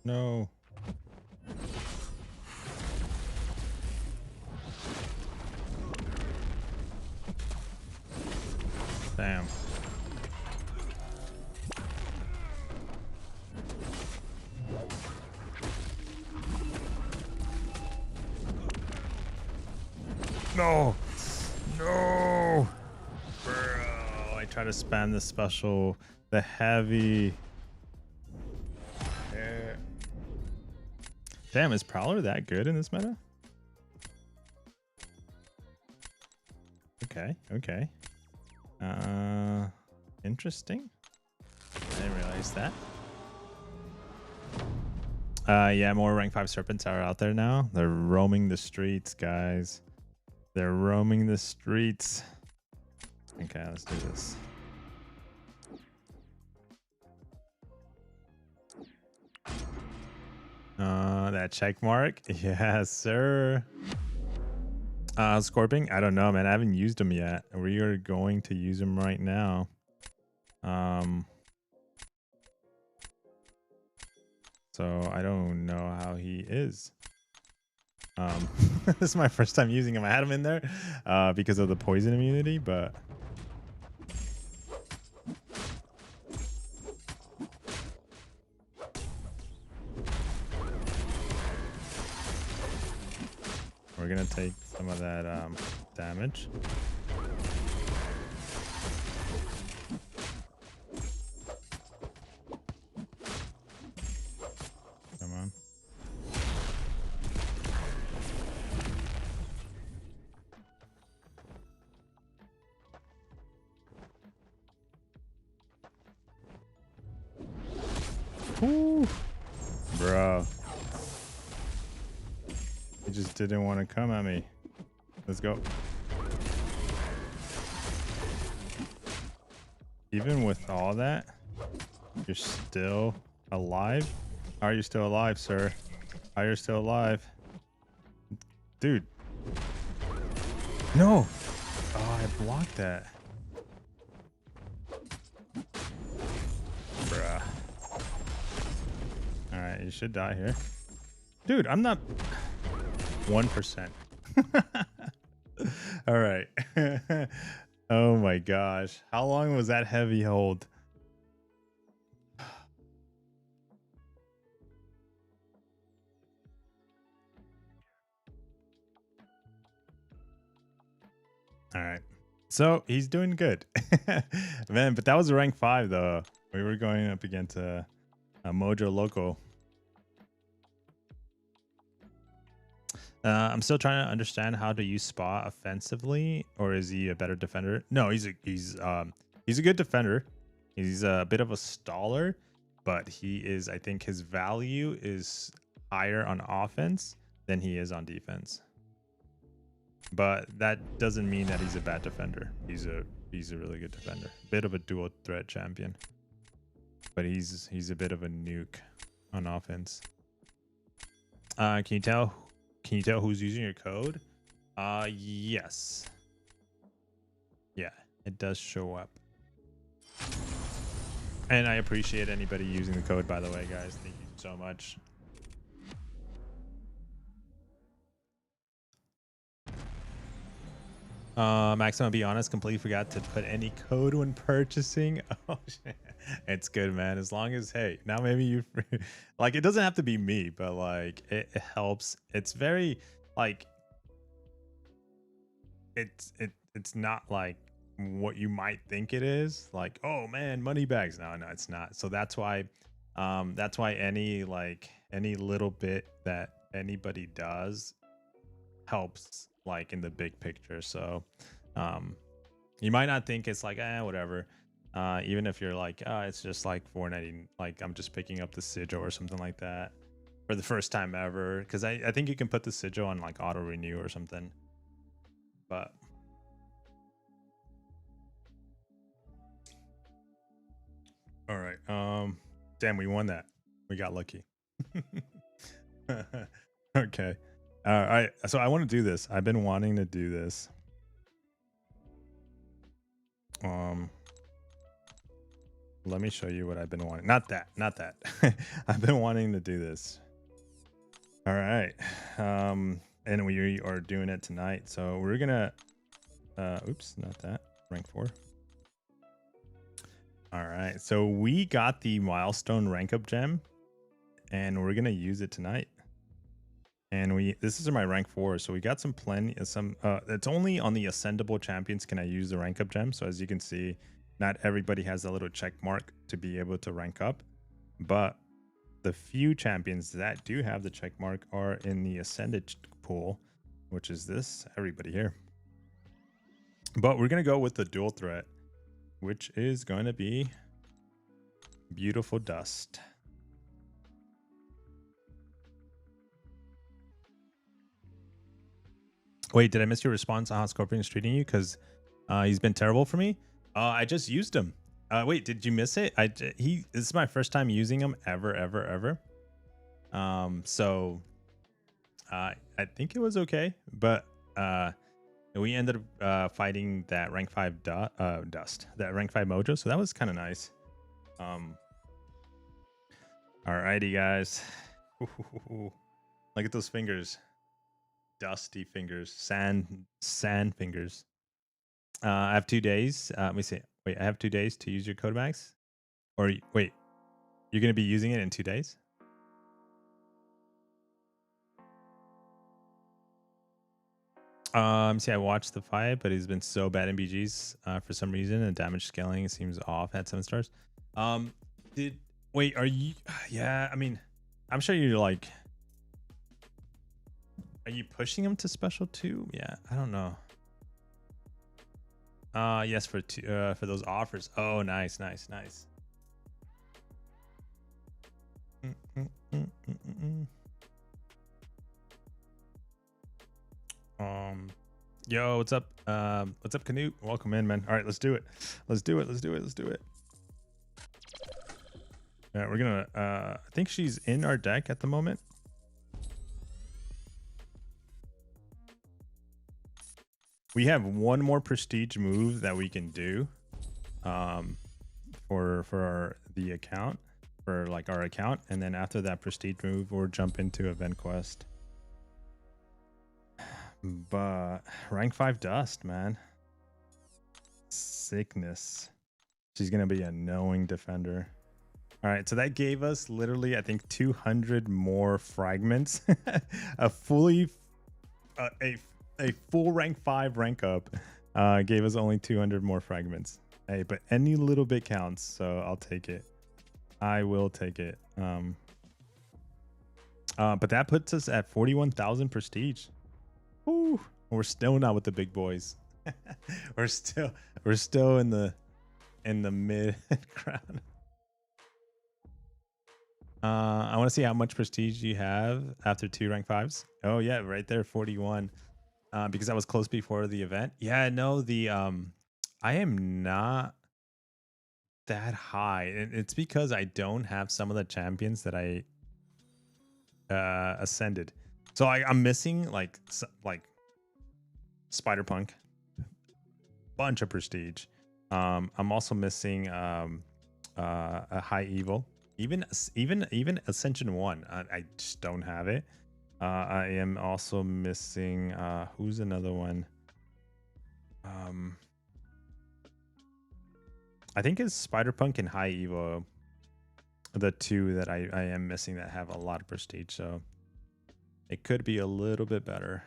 No. Damn. No. No. Bro, I try to spam the special, the heavy. Yeah. Damn, is Prowler that good in this meta? Okay, okay. Interesting. I didn't realize that. Yeah, more rank 5 Serpents are out there now. They're roaming the streets, guys. They're roaming the streets. Okay, let's do this. That check mark. Yes, sir. Scorpion, I don't know, man. I haven't used them yet. We are going to use them right now. So I don't know how he is. This is my first time using him. I had him in there because of the poison immunity, but we're gonna take some of that damage. Come on. Ooh. Bro. He just didn't want to come at me. Let's go. Even with all that, you're still alive? How are you still alive, sir? How are you still alive? Dude. No. Oh, I blocked that. Bruh. Alright, you should die here. Dude, I'm not 1%. Alright. Oh my gosh. How long was that heavy hold? Alright. So he's doing good. Man, but that was a rank 5 though. We were going up against a Mojo Loco. I'm still trying to understand how to use Spa offensively, or is he a better defender? No, he's a good defender. He's a bit of a staller, but he is, I think his value is higher on offense than he is on defense. But that doesn't mean that he's a bad defender. He's a really good defender. Bit of a dual threat champion. But he's a bit of a nuke on offense. Can you tell who's using your code? Yes. Yeah, it does show up. And I appreciate anybody using the code, by the way, guys. Thank you so much. Max, I'm gonna be honest, completely forgot to put any code when purchasing. Oh shit. It's good, man. As long as, hey, now maybe you like, it doesn't have to be me, but like it helps. It's very like it's not like what you might think it is. Like, oh man, money bags. No, it's not. So that's why any little bit that anybody does helps, like in the big picture. So you might not think it's like whatever, even if you're like, oh, it's just like $4.90, like I'm just picking up the sigil or something like that for the first time ever, because I think you can put the sigil on like auto renew or something. But all right, damn, we won that. We got lucky. Okay. All right, so I want to do this. I've been wanting to do this. Let me show you what I've been wanting. Not that. I've been wanting to do this. All right. And we are doing it tonight. So we're gonna oops, not that. Rank 4. All right. So we got the milestone rank up gem, and we're gonna use it tonight. And this is my rank 4, so we got some it's only on the ascendable champions can I use the rank up gem. So as you can see, not everybody has a little check mark to be able to rank up, but the few champions that do have the check mark are in the ascended pool, which is everybody here. But we're gonna go with the dual threat, which is going to be Beautiful Dust. Wait, did I miss your response on how Scorpion is treating you? Because he's been terrible for me. I just used him. Wait, did you miss it? This is my first time using him ever. So I think it was okay, but we ended up fighting that rank 5 dust, that rank 5 mojo. So that was kind of nice. Alrighty, guys. Look at those fingers. Dusty fingers, sand fingers. I have 2 days. Let me see. Wait, I have 2 days to use your code, Max. Or wait, you're gonna be using it in 2 days? See, I watched the fight, but he's been so bad in BGs for some reason, and damage scaling seems off at 7 stars. Wait, are you? Yeah, I mean, I'm sure you're like. Are you pushing him to special 2? Yeah, I don't know. Yes, for those offers. Oh, nice. Yo, what's up? What's up, Canute? Welcome in, man. All right, let's do it. Let's do it. Yeah, we're gonna. I think she's in our deck at the moment. We have one more prestige move that we can do for the account, for like our account, and then after that prestige move we'll jump into event quest. But rank 5 dust, man. Sickness. She's gonna be a knowing defender. All right, so that gave us literally, I think, 200 more fragments. A full rank 5 rank up gave us only 200 more fragments. Hey, but any little bit counts, so I'll take it. I will take it. But that puts us at 41,000 prestige. Ooh, we're still not with the big boys. we're still in the mid ground. I want to see how much prestige you have after 2 rank 5s. Oh yeah, right there, 41. Because I was close before the event. Yeah, no, I am not that high, and it's because I don't have some of the champions that I ascended. So I'm missing like Spider Punk, bunch of prestige. I'm also missing a high evil, even Ascension 1. I just don't have it. I am also missing who's another one? I think it's Spider Punk and High Evo, the two that I am missing that have a lot of prestige. So it could be a little bit better.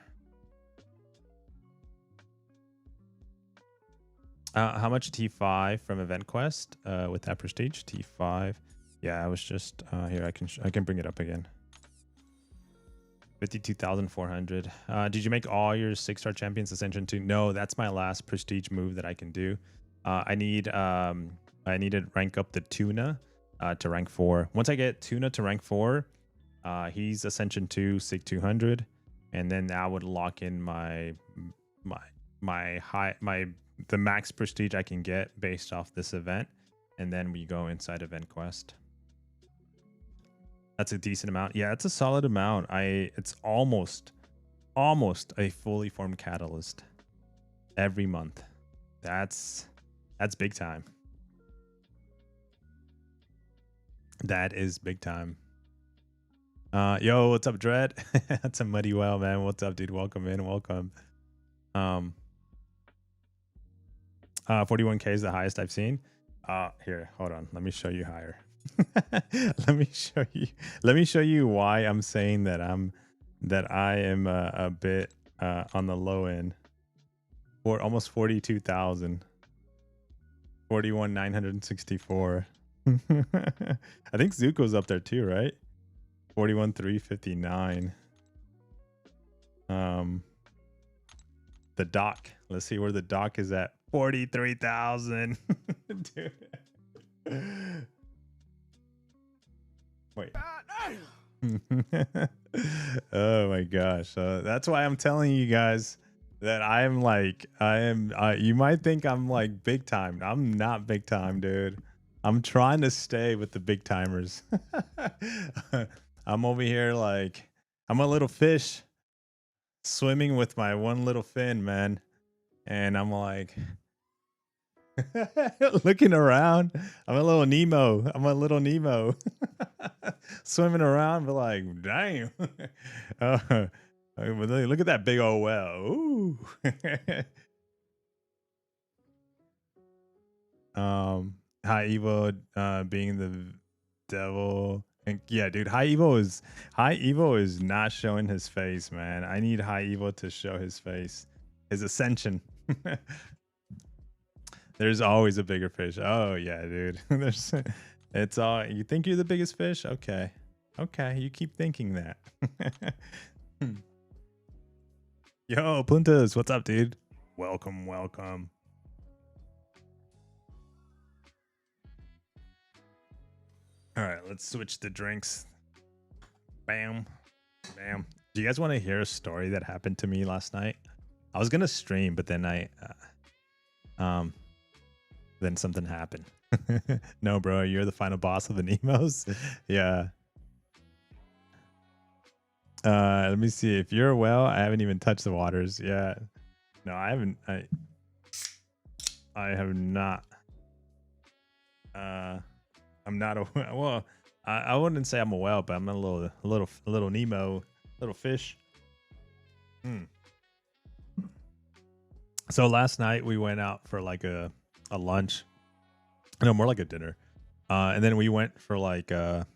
How much T5 from Event Quest with that prestige? T5. Yeah, I was just here. I can bring it up again. 52,400. Did you make all your 6-star champions Ascension 2? No, that's my last prestige move that I can do. I need to rank up the Tuna to rank 4. Once I get Tuna to rank 4, he's Ascension 2, Sig 200, and then that would lock in the max prestige I can get based off this event, and then we go inside Event Quest. That's a decent amount. Yeah, it's a solid amount. It's almost a fully formed catalyst every month. That's big time. That is big time. Yo, what's up, Dread? That's a muddy well, man. What's up, dude? Welcome in. Welcome. 41K is the highest I've seen. Here, hold on. Let me show you higher. Let me show you why I'm saying that I am a bit on the low end. For almost 42,000. 41,964. I think Zuko's up there too, right? 41,359. The dock. Let's see where the dock is at. 43,000. Dude. Wait. Oh my gosh. That's why I'm telling you guys that I am you might think I'm like big time. I'm not big time, dude. I'm trying to stay with the big timers. I'm over here like I'm a little fish swimming with my one little fin, man. And I'm like looking around. I'm a little Nemo. Swimming around, but like, damn. Look at that big old well. Ooh. High Evo being the devil. And yeah, dude, High Evo is not showing his face, man. I need High Evo to show his face. His ascension. There's always a bigger fish. Oh yeah, dude. It's all you think you're the biggest fish? Okay. Okay, you keep thinking that. Yo, Puntas, what's up, dude? Welcome. All right, let's switch the drinks. Bam. Do you guys want to hear a story that happened to me last night? I was gonna stream, but then then something happened. No, bro, you're the final boss of the Nemos. Yeah. Let me see. If you're a whale, I haven't even touched the waters. Yeah. No, I haven't. I have not. I'm not a well. I wouldn't say I'm a whale, but I'm a little Nemo, little fish. So last night we went out for like a lunch. No, more like a dinner. And then we went for like for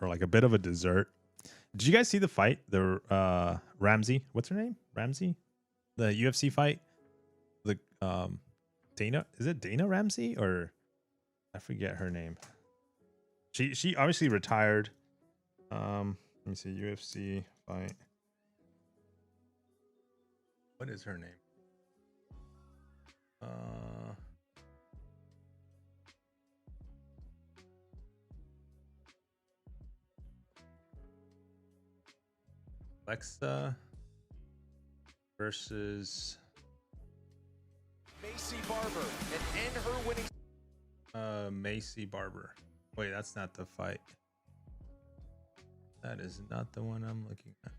like a bit of a dessert. Did you guys see the fight? The Ramsey, what's her name? Ramsey? The UFC fight? The Dana, is it Dana Ramsey or I forget her name. She obviously retired. Let me see. UFC fight. What is her name? Alexa versus Macy Barber, and in her winning. Macy Barber. Wait, that's not the fight. That is not the one I'm looking at.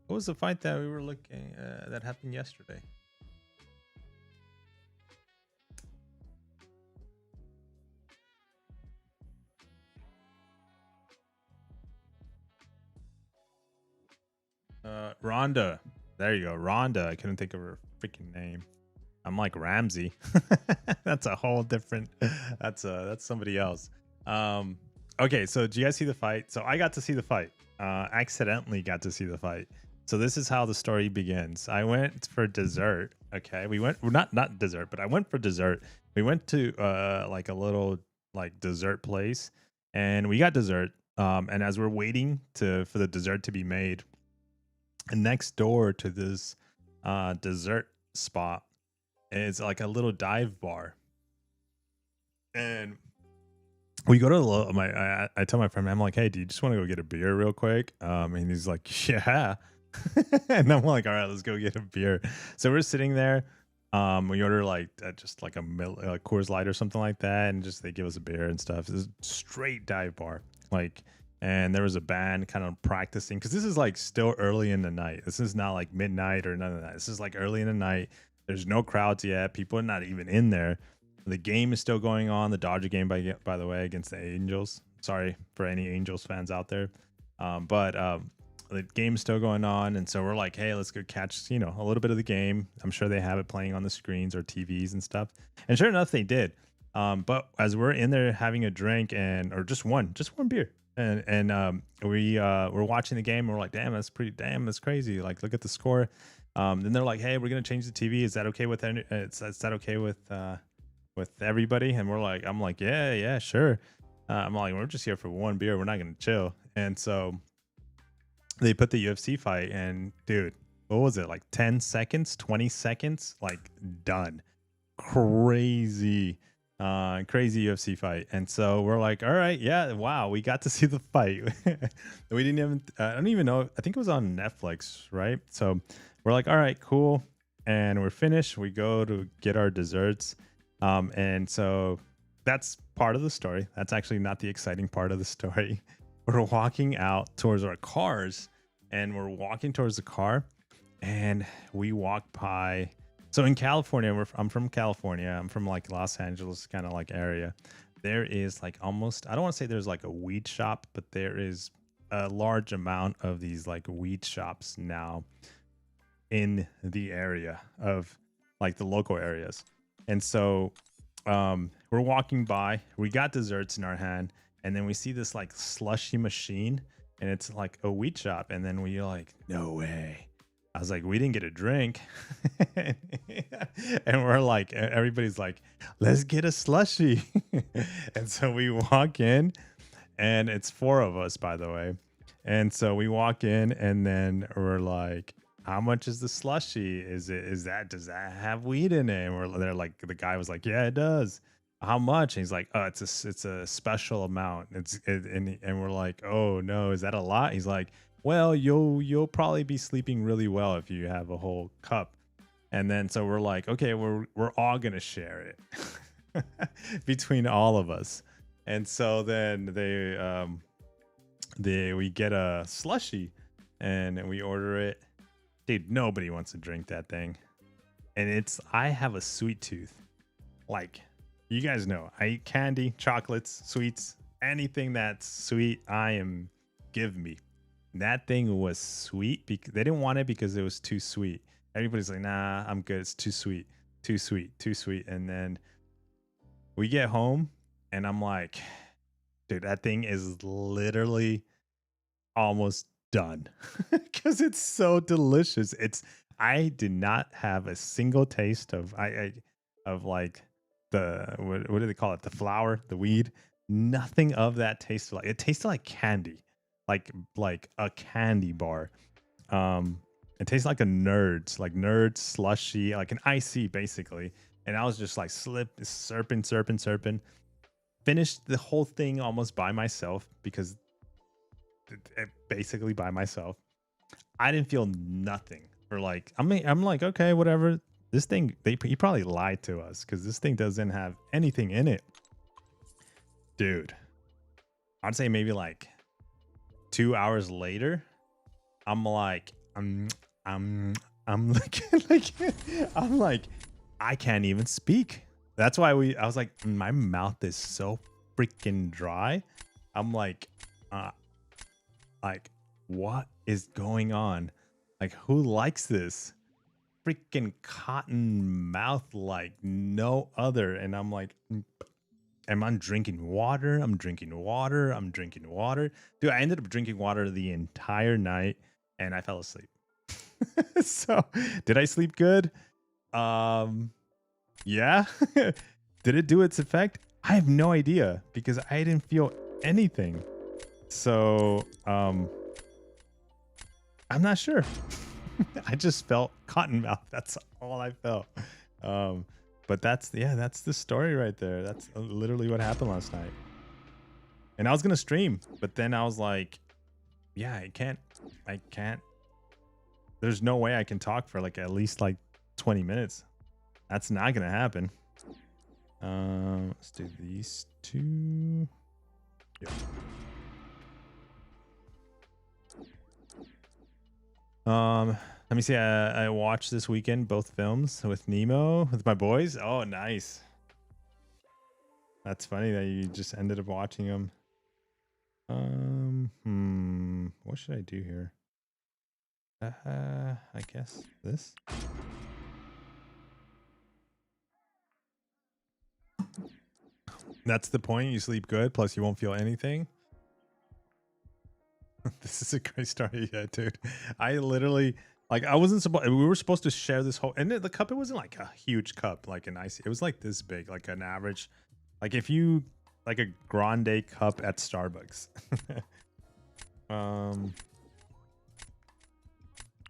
What was the fight that we were looking that happened yesterday? Rhonda. There you go. Rhonda. I couldn't think of her freaking name. I'm like Ramsey. That's a whole different that's somebody else. Okay, so do you guys see the fight? So I got to see the fight. Accidentally got to see the fight. So this is how the story begins. I went for dessert. Okay. We went not dessert, but I went for dessert. We went to like a little like dessert place and we got dessert. And as we're waiting for the dessert to be made, next door to this dessert spot is like a little dive bar. And we go to I tell my friend, I'm like, hey, do you just want to go get a beer real quick? And he's like, yeah. And I'm like, all right, let's go get a beer. So we're sitting there. We order like just like a Coors Light or something like that, and just they give us a beer and stuff. It's a straight dive bar, like, and there was a band kind of practicing because this is like still early in the night. This is not like midnight or none of that. This is like early in the night. There's no crowds yet. People are not even in there. The game is still going on. The Dodger game, by the way, against the Angels. Sorry for any Angels fans out there, but the game's still going on, and so we're like, hey, let's go catch a little bit of the game. I'm sure they have it playing on the screens or TVs and stuff, and sure enough they did. But as we're in there having a drink or just one beer, and we're watching the game, and we're like, that's crazy, like look at the score. Then they're like, hey, we're gonna change the TV, is that okay with is that okay with everybody? And I'm like, yeah, sure. I'm like, we're just here for one beer, we're not gonna chill. And so they put the UFC fight, and dude, what was it, like 10 seconds, 20 seconds, like done. Crazy UFC fight. And so we're like, all right, yeah, wow, we got to see the fight. We didn't even I don't even know, I think it was on Netflix, right? So we're like, all right, cool. And we're finished. We go to get our desserts. And so that's part of the story. That's actually not the exciting part of the story. We're walking out towards our cars, and we're walking towards the car, and we walk by. So in California, I'm from California. I'm from like Los Angeles kind of like area. There is like almost, I don't want to say there's like a weed shop, but there is a large amount of these like weed shops now in the area of like the local areas. And so we're walking by, we got desserts in our hand, and then we see this like slushy machine, and it's like a weed shop. And then we're like, no way. I was like, we didn't get a drink. And we're like, everybody's like, let's get a slushy. And so we walk in, and it's 4 of us, by the way. And so we walk in, and then we're like, how much is the slushy? Does that have weed in it? And they're like, the guy was like, yeah, it does. How much? And he's like, oh, it's a special amount. And we're like, oh no, is that a lot? He's like, well, you'll probably be sleeping really well if you have a whole cup. And then so we're like, okay, we're all gonna share it between all of us. And so then we get a slushy, and we order it. Dude, nobody wants to drink that thing. And I have a sweet tooth. Like, you guys know, I eat candy, chocolates, sweets, anything that's sweet, give me. That thing was sweet. They didn't want it because it was too sweet. Everybody's like, nah, I'm good. It's too sweet, too sweet, too sweet. And then we get home, and I'm like, dude, that thing is literally almost done because it's so delicious. I did not have a single taste of of like the what do they call it? The flower, the weed. Nothing of that tasted like it tasted like candy, like a candy bar. It tastes like a nerd slushy, like an icy basically. And I was just like serping. Finished the whole thing almost by myself because basically by myself. I didn't feel nothing for like, I'm like, okay, whatever. This thing, he probably lied to us because this thing doesn't have anything in it. Dude, I'd say maybe like 2 hours later, I'm like, I'm looking like, I'm like, I can't even speak. That's why I was like, my mouth is so freaking dry. I'm like, what is going on? Like, who likes this? Freaking cotton mouth like no other. And I'm like, am I drinking water? I'm drinking water. Dude, I ended up drinking water the entire night and I fell asleep. So, did I sleep good? Yeah. Did it do its effect? I have no idea because I didn't feel anything. So, I'm not sure. I just felt cotton mouth. That's all I felt. But that's the story right there. That's literally what happened last night. And I was gonna stream, but then I was like, yeah, I can't. There's no way I can talk for like at least like 20 minutes. That's not gonna happen. Let's do these two. Yeah. Let me see. I watched this weekend both films with Nemo with my boys. Oh, nice. That's funny that you just ended up watching them. What should I do here? I guess this. That's the point. You sleep good, plus you won't feel anything. This is a great story, yeah, dude. I literally, like, I wasn't supposed. We were supposed to share this whole, and the cup. It wasn't like a huge cup, like an icy. It was like this big, like an average, like if you like a grande cup at Starbucks.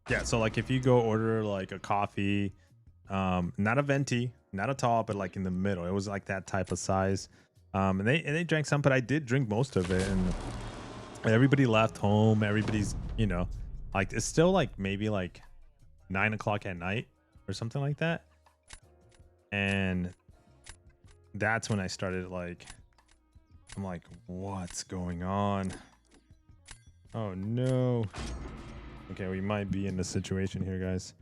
Yeah. So like if you go order like a coffee, not a venti, not a tall, but like in the middle, it was like that type of size. And they drank some, but I did drink most of it, and everybody left home. Everybody's, you know, like it's still like maybe like 9 o'clock at night or something like that. And that's when I started like, I'm like, what's going on? Oh no. Okay, we might be in a situation here, guys.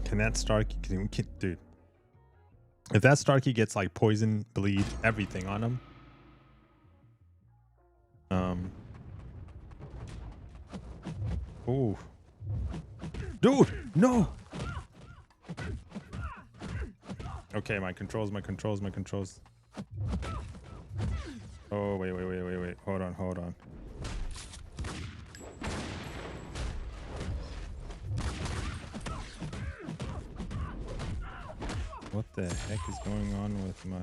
Can that Starkey, dude, if that Starkey gets like poison, bleed, everything on him. Oh, dude, no. Okay, my controls. Oh, wait. Hold on. What the heck is going on with my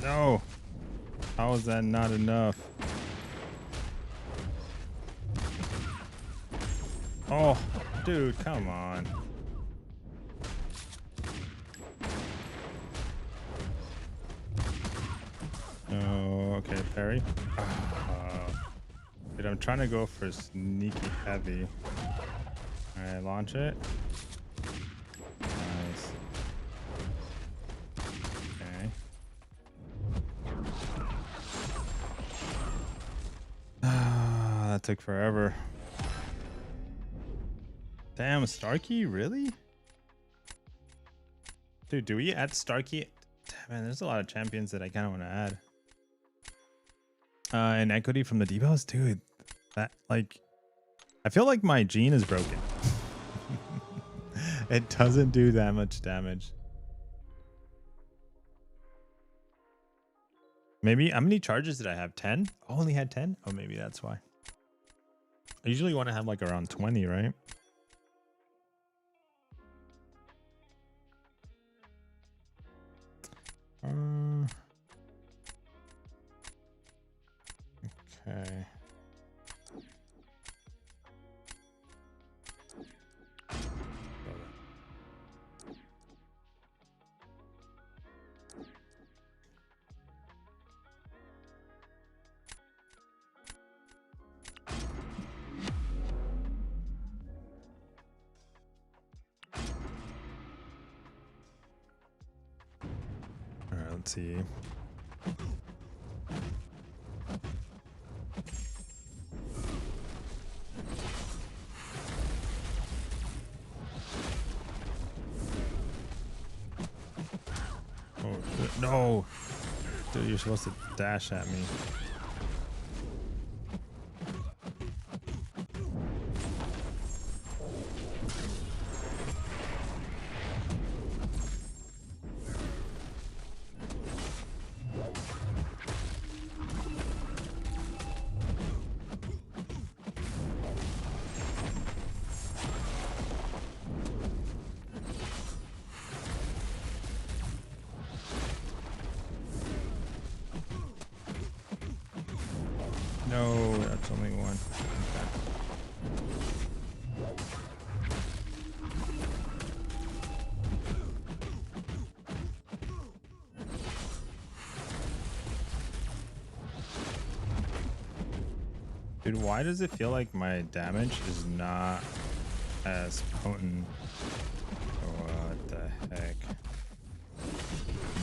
No. How is that not enough? Oh, dude, come on. No. Okay, parry. Dude, I'm trying to go for sneaky heavy. Alright, launch it. Nice. Okay. That took forever. Damn, Starkey, really? Dude, do we add Starkey? Man, there's a lot of champions that I kind of want to add. And equity from the debuffs, dude. That, like, I feel like my gene is broken. It doesn't do that much damage. Maybe, how many charges did I have? 10? I only had 10? Oh, maybe that's why. I usually want to have like around 20, right? Okay. All right, let's see. Oh shit. No, dude, you're supposed to dash at me. No, that's only one. Okay. Dude, why does it feel like my damage is not as potent? What the heck?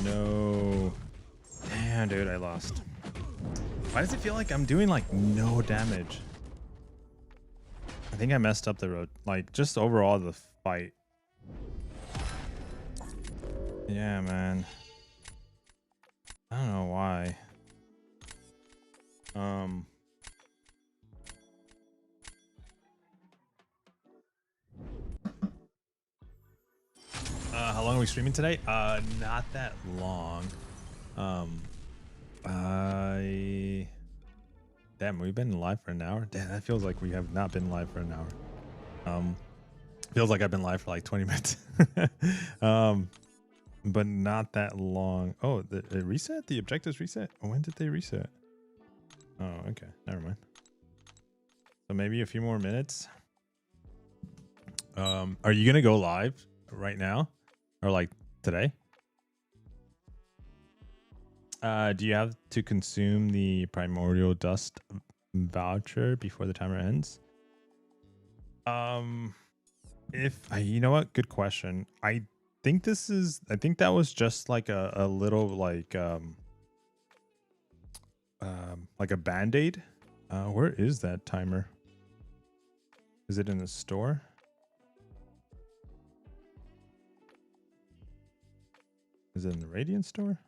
No. Damn, dude, I lost. Why does it feel like I'm doing like no damage? I think I messed up the road. Like just overall the fight. Yeah, man. I don't know why. How long are we streaming today? Not that long. Damn, we've been live for an hour. Damn, that feels like we have not been live for an hour. Feels like I've been live for like 20 minutes. But not that long. Oh, it reset? The objectives reset? Oh, when did they reset? Oh, okay. Never mind. So maybe a few more minutes. Are you gonna go live right now? Or like today? Do you have to consume the primordial dust voucher before the timer ends? If you know what, good question. I think that was just like a little like a band-aid. Where is that timer? Is it in the store? Is it in the Radiant store?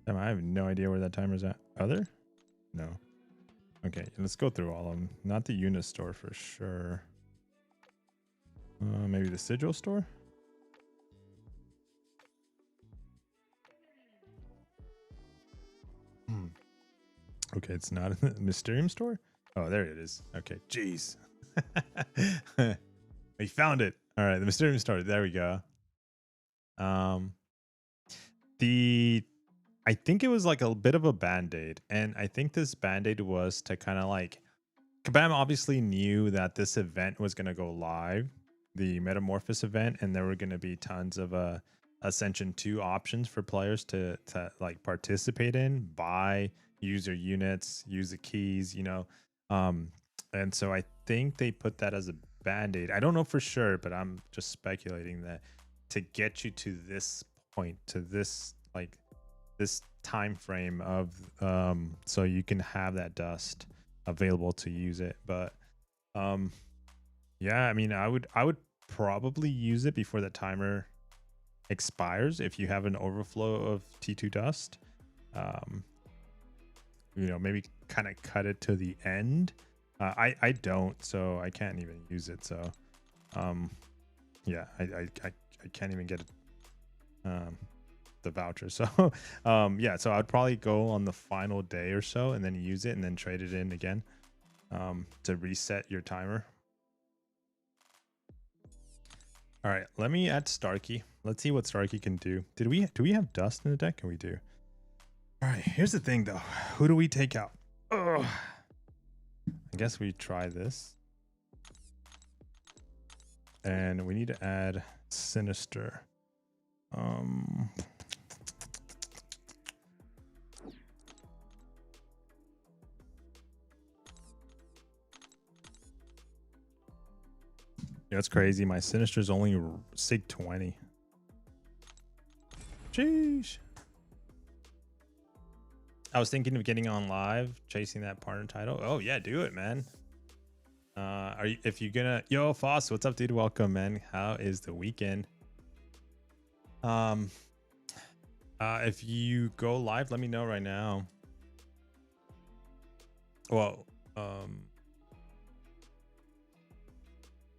Damn, I have no idea where that timer's at. Other? No. Okay, let's go through all of them. Not the Unis store for sure. Maybe the Sigil store? Okay, it's not in the Mysterium store? Oh, there it is. Okay, jeez. We found it. All right, the Mysterium store. There we go. I think it was like a bit of a band-aid, and I think this band-aid was to kind of like, Kabam obviously knew that this event was going to go live, the Metamorphosis event, and there were going to be tons of Ascension 2 options for players to like participate in, buy, use your units, use the keys, you know. And so I think they put that as a band-aid. I don't know for sure, but I'm just speculating that to get you to this point, to this like this time frame of so you can have that dust available to use it. But yeah, I mean, I would probably use it before the timer expires if you have an overflow of T2 dust. You know, maybe kind of cut it to the end. I don't, so I can't even use it. So yeah, I can't even get the voucher. So yeah, so I'd probably go on the final day or so and then use it and then trade it in again to reset your timer. All right, let me add Starkey. Let's see what Starkey can do. Do we have dust in the deck? Can we do? All right, here's the thing though. Who do we take out? Ugh. I guess we try this. And we need to add Sinister. That's crazy. My Sinister is only Sig 20. Jeez. I was thinking of getting on live, chasing that partner title. Oh yeah, do it, man. Are you, if you're gonna, yo, Foss, what's up, dude? Welcome, man. How is the weekend? If you go live, let me know right now. Well, I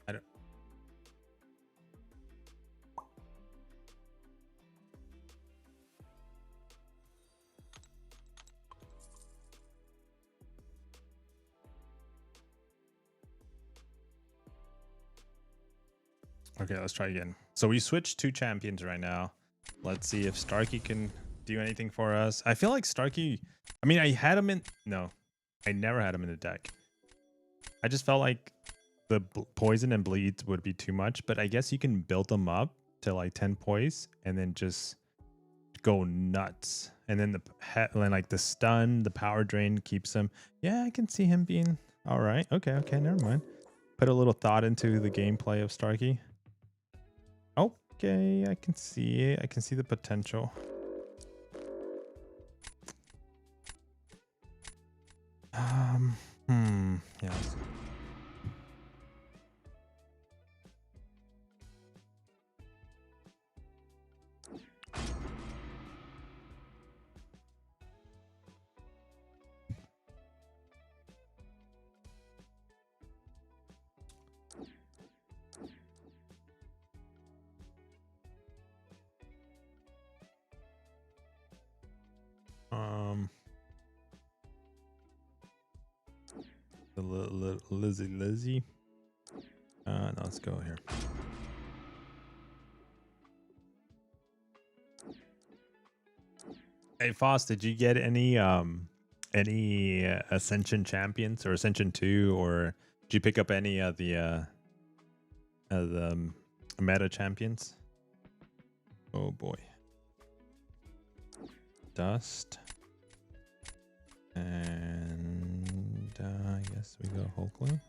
don't. Okay, let's try again. So we switched 2 champions right now. Let's see if Starkey can do anything for us. I feel like Starkey, I mean, I had him in, no, I never had him in the deck. I just felt like the poison and bleeds would be too much, but I guess you can build them up to like 10 poise and then just go nuts. And then like the stun, the power drain keeps him. Yeah, I can see him being all right. Okay, never mind. Put a little thought into the gameplay of Starkey. Okay, I can see it. I can see the potential. Yeah. The Lizzie. No, let's go here. Hey Foss, did you get any Ascension champions or Ascension 2, or did you pick up any of the meta champions? Oh boy. Dust. And I guess we go Hulkling.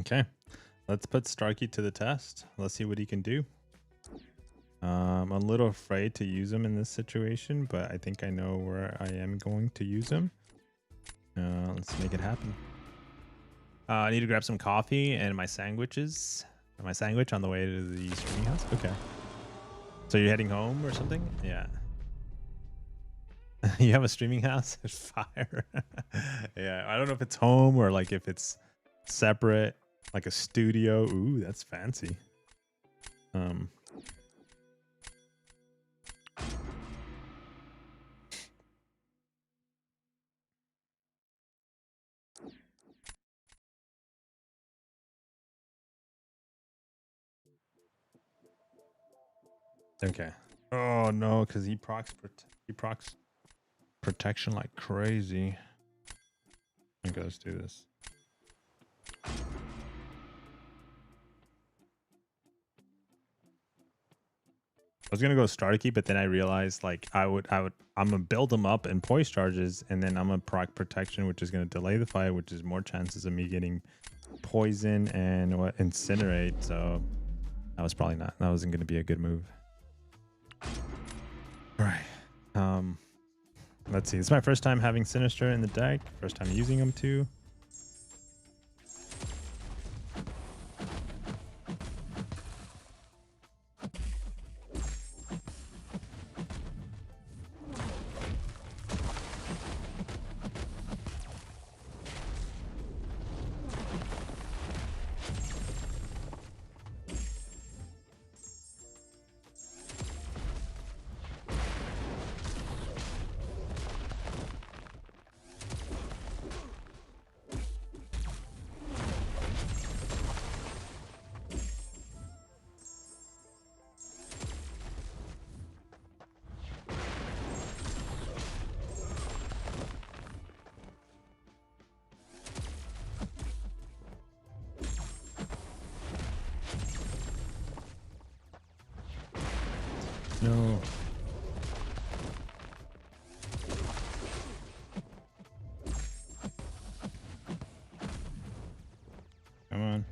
Okay, let's put Starkey to the test. Let's see what he can do. I'm a little afraid to use him in this situation, but I think I know where I am going to use him. Let's make it happen. I need to grab some coffee and my sandwiches. My sandwich on the way to the streaming house. Okay. So you're heading home or something? Yeah. You have a streaming house? Fire. Yeah, I don't know if it's home or like if it's separate, like a studio. Ooh, that's fancy. Okay. Oh no, because he procs protection like crazy. Okay, let's do this. I was gonna go starter key, but then I realized like I'm gonna build them up in poise charges, and then I'm gonna proc protection, which is gonna delay the fight, which is more chances of me getting poison and what incinerate. So that was probably not. That wasn't gonna be a good move. All right. Let's see. It's my first time having Sinister in the deck. First time using them too. No. Come on.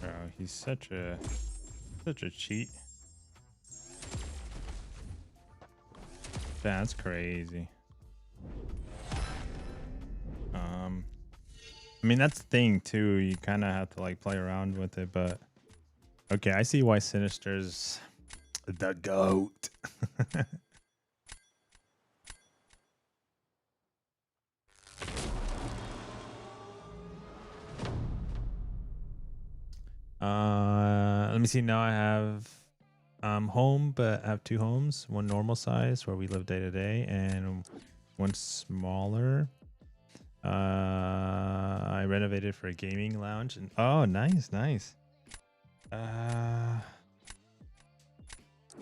Bro, he's such a cheat. That's crazy. I mean, that's the thing too. You kind of have to like play around with it, but okay, I see why Sinister's the GOAT. Let me see. Now I have home, but I have 2 homes. One normal size where we live day to day, and one smaller. I renovated for a gaming lounge, and oh, nice. I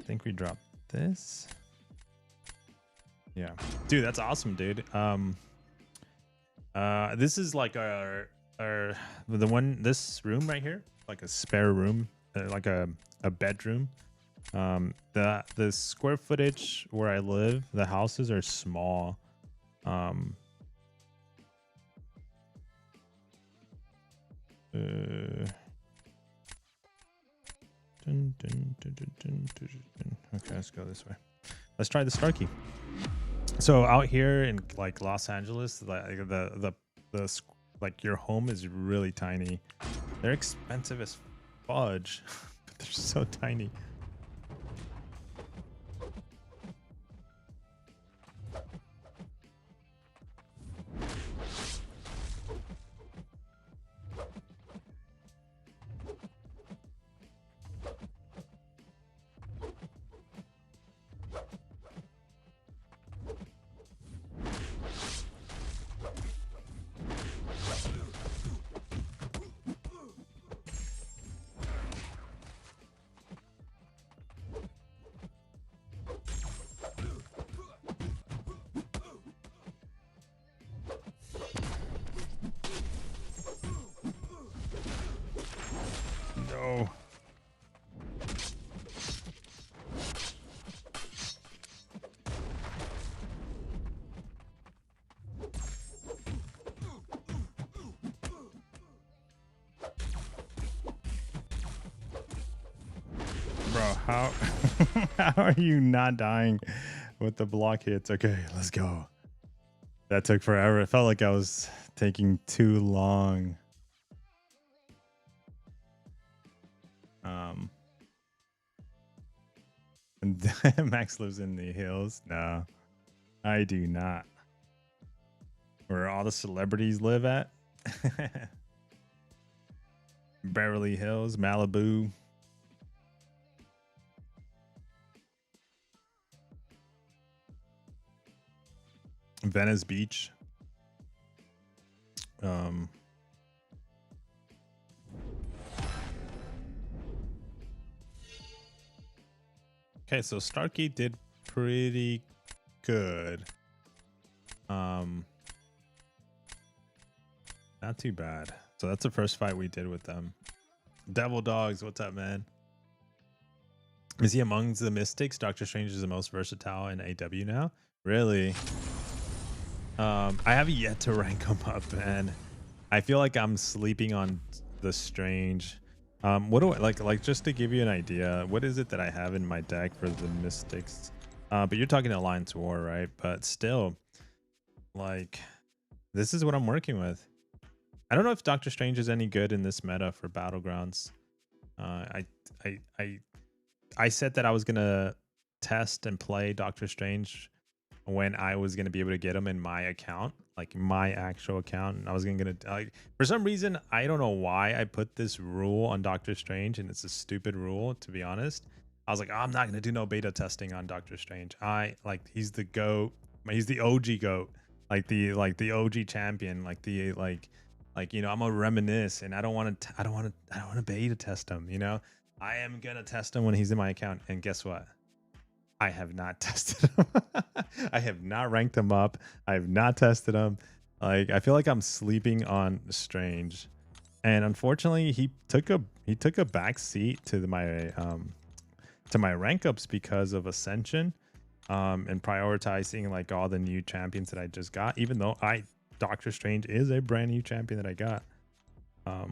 think we dropped this. Yeah, dude, that's awesome, dude. This is like this room right here, like a spare room, like a bedroom. The square footage where I live, the houses are small. Okay, let's go this way. Let's try the Starkey. So out here in like Los Angeles, like like your home is really tiny. They're expensive as fudge, but they're so tiny. No. Bro, how how are you not dying with the block hits? Okay, let's go. That took forever. It felt like I was taking too long. And Max lives in the hills. No, I do not. Where all the celebrities live at. Beverly Hills, Malibu. Venice Beach. Okay, so Starkey did pretty good. Not too bad. So that's the first fight we did with them. Devil Dogs, what's up, man? Is he amongst the Mystics? Doctor Strange is the most versatile in AW now. Really? I have yet to rank him up, man. I feel like I'm sleeping on the Strange. What do I like just to give you an idea, what is it that I have in my deck for the Mystics? But you're talking Alliance War, right? But still, like, this is what I'm working with. I don't know if Doctor Strange is any good in this meta for Battlegrounds. I said that I was gonna test and play Doctor Strange when I was gonna be able to get him in my account, like my actual account. And I was gonna like, for some reason, I don't know why I put this rule on Doctor Strange, and it's a stupid rule, to be honest. I was like, oh, I'm not gonna do no beta testing on Doctor Strange. He's the GOAT. He's the OG GOAT, like the OG champion, you know, I'm gonna reminisce, and I don't want to beta test him. You know, I am gonna test him when he's in my account, and guess what? I have not tested him. I have not ranked him up. I have not tested him. Like, I feel like I'm sleeping on Strange, and unfortunately, he took a back seat to my rank ups because of Ascension, and prioritizing like all the new champions that I just got. Even though Doctor Strange is a brand new champion that I got, I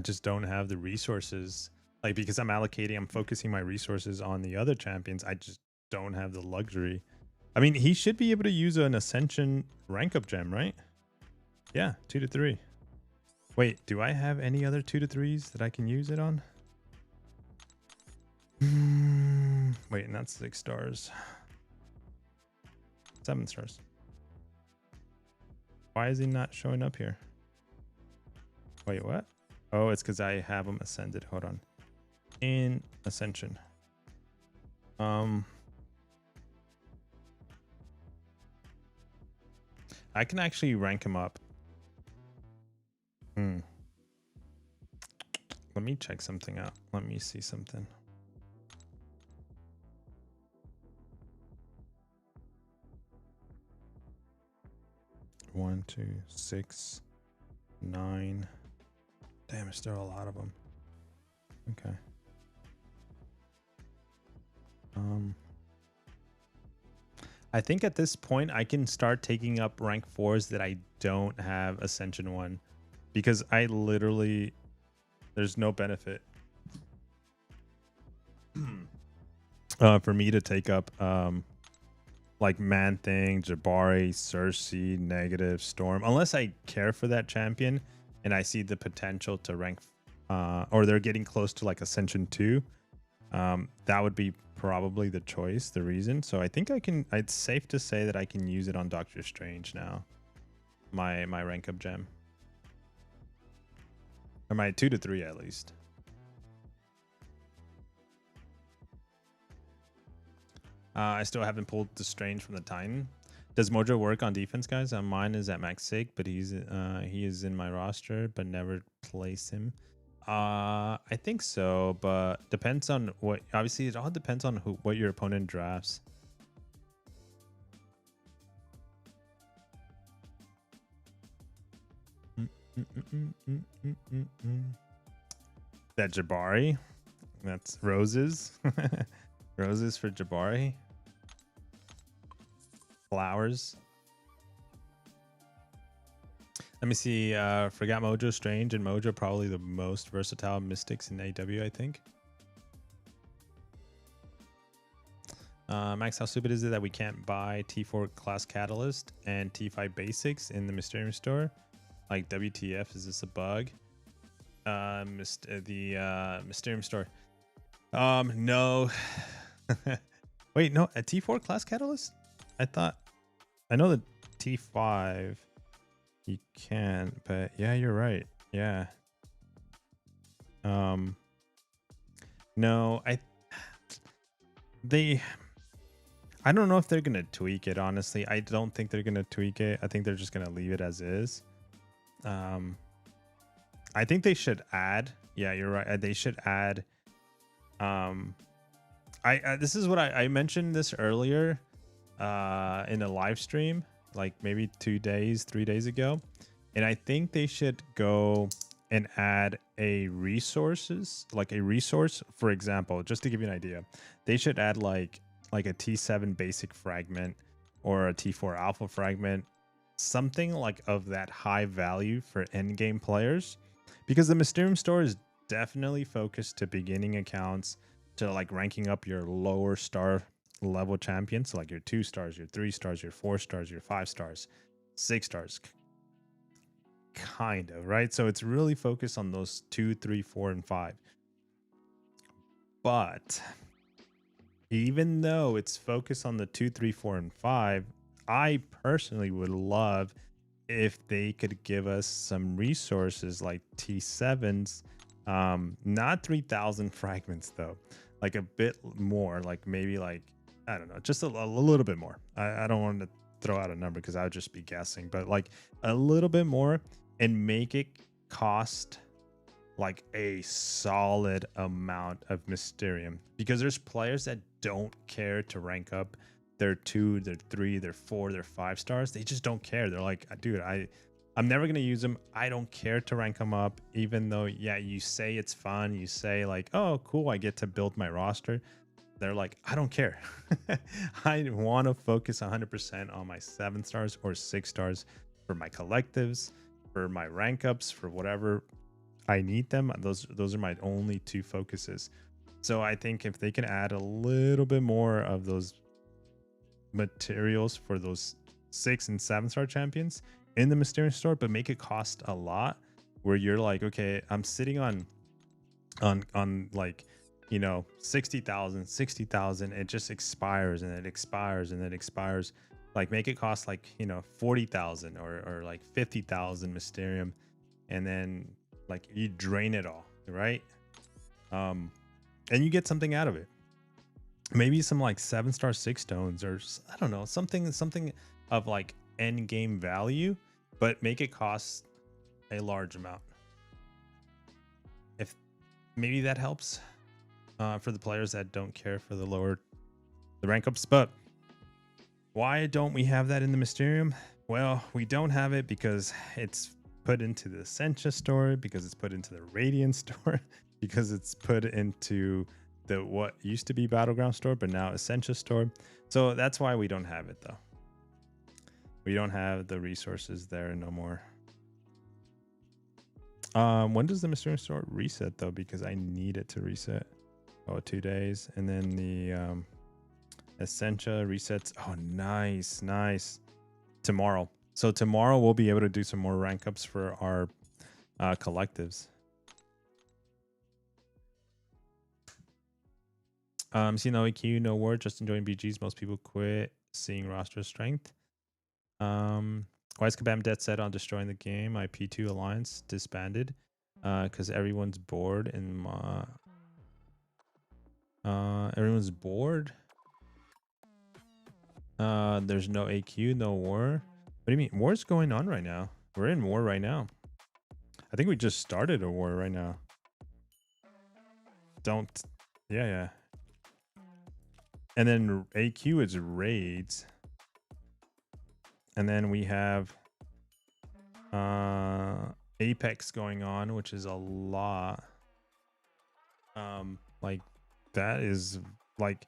just don't have the resources. Like, because I'm focusing my resources on the other champions. I just don't have the luxury. I mean, he should be able to use an Ascension rank up gem, right? Yeah, 2 to 3. Wait, do I have any other 2 to 3s that I can use it on? Wait, not 6 stars. 7 stars. Why is he not showing up here? Wait, what? Oh, it's because I have him ascended. Hold on. In Ascension. I can actually rank him up. Let me check something out. Let me see something. One, 2, 6, 9. Damn, there's still a lot of them. Okay. I think at this point I can start taking up rank 4s that I don't have Ascension 1, because I literally, there's no benefit for me to take up like Man Thing, Jabari, Cersei, Negative, Storm, unless I care for that champion and I see the potential to rank or they're getting close to like Ascension 2. That would be probably the choice, the reason. So I think it's safe to say that I can use it on Doctor Strange now. My rank up gem. Or my 2 to 3 at least. I still haven't pulled the Strange from the Titan. Does Mojo work on defense, guys? Mine is at max sig, but he is in my roster, but never place him. I think so, but depends on what. Obviously, it all depends on what your opponent drafts. That Jabari, that's roses. Roses for Jabari. Flowers. Let me see. Forgot Mojo, Strange, and Mojo probably the most versatile mystics in AW, I think. Max, how stupid is it that we can't buy T4 class catalyst and T5 basics in the Mysterium store? Like, WTF, is this a bug? The Mysterium store. No. Wait, no, a T4 class catalyst? I know the T5 you can, but yeah, you're right. Yeah. No, I don't know if they're gonna tweak it, honestly. I don't think they're gonna tweak it. I think they're just gonna leave it as is. I think they should add, yeah, you're right, they should add This is what I mentioned this earlier in a live stream, like maybe 3 days ago, and I think they should go and add a resources, like a resource. For example, just to give you an idea, they should add like a T7 basic fragment or a T4 alpha fragment, something like of that high value for end game players, because the Mysterium store is definitely focused to beginning accounts, to like ranking up your lower star level champions, so like your 2 stars, your 3 stars, your 4 stars, your 5 stars, 6 stars, kind of, right? So it's really focused on those 2, 3, 4, and 5. But even though it's focused on the 2, 3, 4, and 5, I personally would love if they could give us some resources like T7s, not 3,000 fragments though, like a bit more, like maybe like, I don't know, just a little bit more. I don't want to throw out a number because I would just be guessing, but like a little bit more, and make it cost like a solid amount of Mysterium, because there's players that don't care to rank up their 2, their 3, their 4, their 5 stars. They just don't care. They're like, dude, I'm never going to use them. I don't care to rank them up, even though, yeah, you say it's fun. You say like, oh, cool, I get to build my roster. They're like, I don't care. I want to focus 100% on my 7 stars or 6 stars for my collectives, for my rank ups, for whatever I need them. Those are my only 2 focuses. So I think if they can add a little bit more of those materials for those 6 and 7 star champions in the Mysterium store, but make it cost a lot, where you're like, okay, I'm sitting on like, you know, 60,000, it just expires and it expires and it expires. Like make it cost like, you know, 40,000 or like 50,000 Mysterium, and then like you drain it all, right? And you get something out of it. Maybe some like 7 star 6 stones, or I don't know, something of like end game value, but make it cost a large amount. If maybe that helps for the players that don't care for the rank ups. But why don't we have that in the Mysterium? Well, we don't have it because it's put into the Essentia store, because it's put into the Radiant store, because it's put into the what used to be Battleground store, but now Essentia store. So that's why we don't have it though. We don't have the resources there no more. When does the Mysterium store reset though? Because I need it to reset. Oh, 2 days. And then the Essentia resets. Oh, nice. Tomorrow. So tomorrow we'll be able to do some more rank ups for our collectives. See no EQ, no word, just enjoying BGs. Most people quit seeing roster strength. Why is Kabam dead set on destroying the game? My P2 alliance disbanded because everyone's bored and everyone's bored. There's no AQ, no war. What do you mean? War's going on right now. We're in war right now. I think we just started a war right now. Yeah. And then AQ is raids. And then we have Apex going on, which is a lot. Like that is like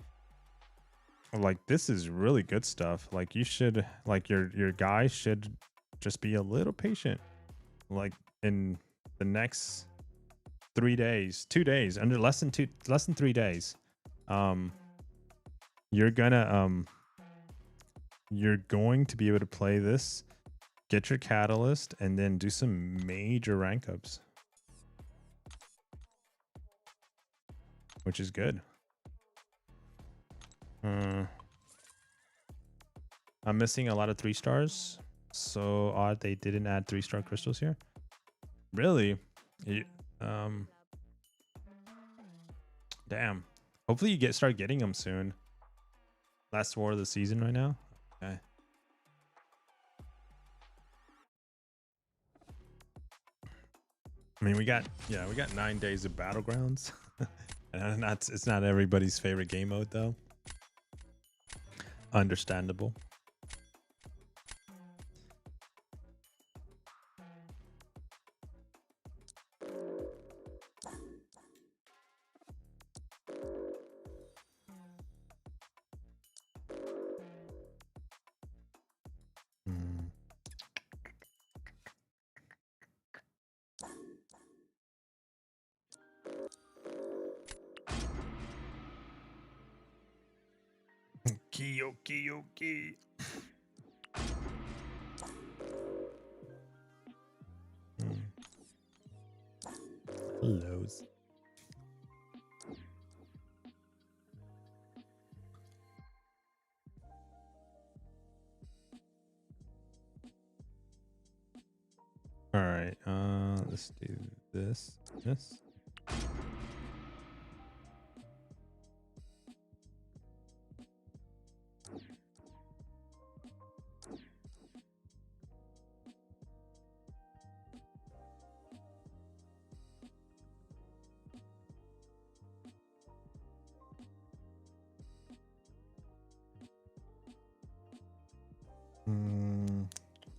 this is really good stuff. Like you should, like your guys should just be a little patient. Like in the next 3 days, 2 days, under less than 3 days, you're going to be able to play this, get your catalyst, and then do some major rank ups, which is good. I'm missing a lot of 3 stars. So odd they didn't add 3-star crystals here. Really? Damn. Hopefully you start getting them soon. Last war of the season right now. Okay. I mean, we got 9 days of Battlegrounds. And it's not everybody's favorite game mode though. Understandable. Okay. Hellos. All right, let's do this.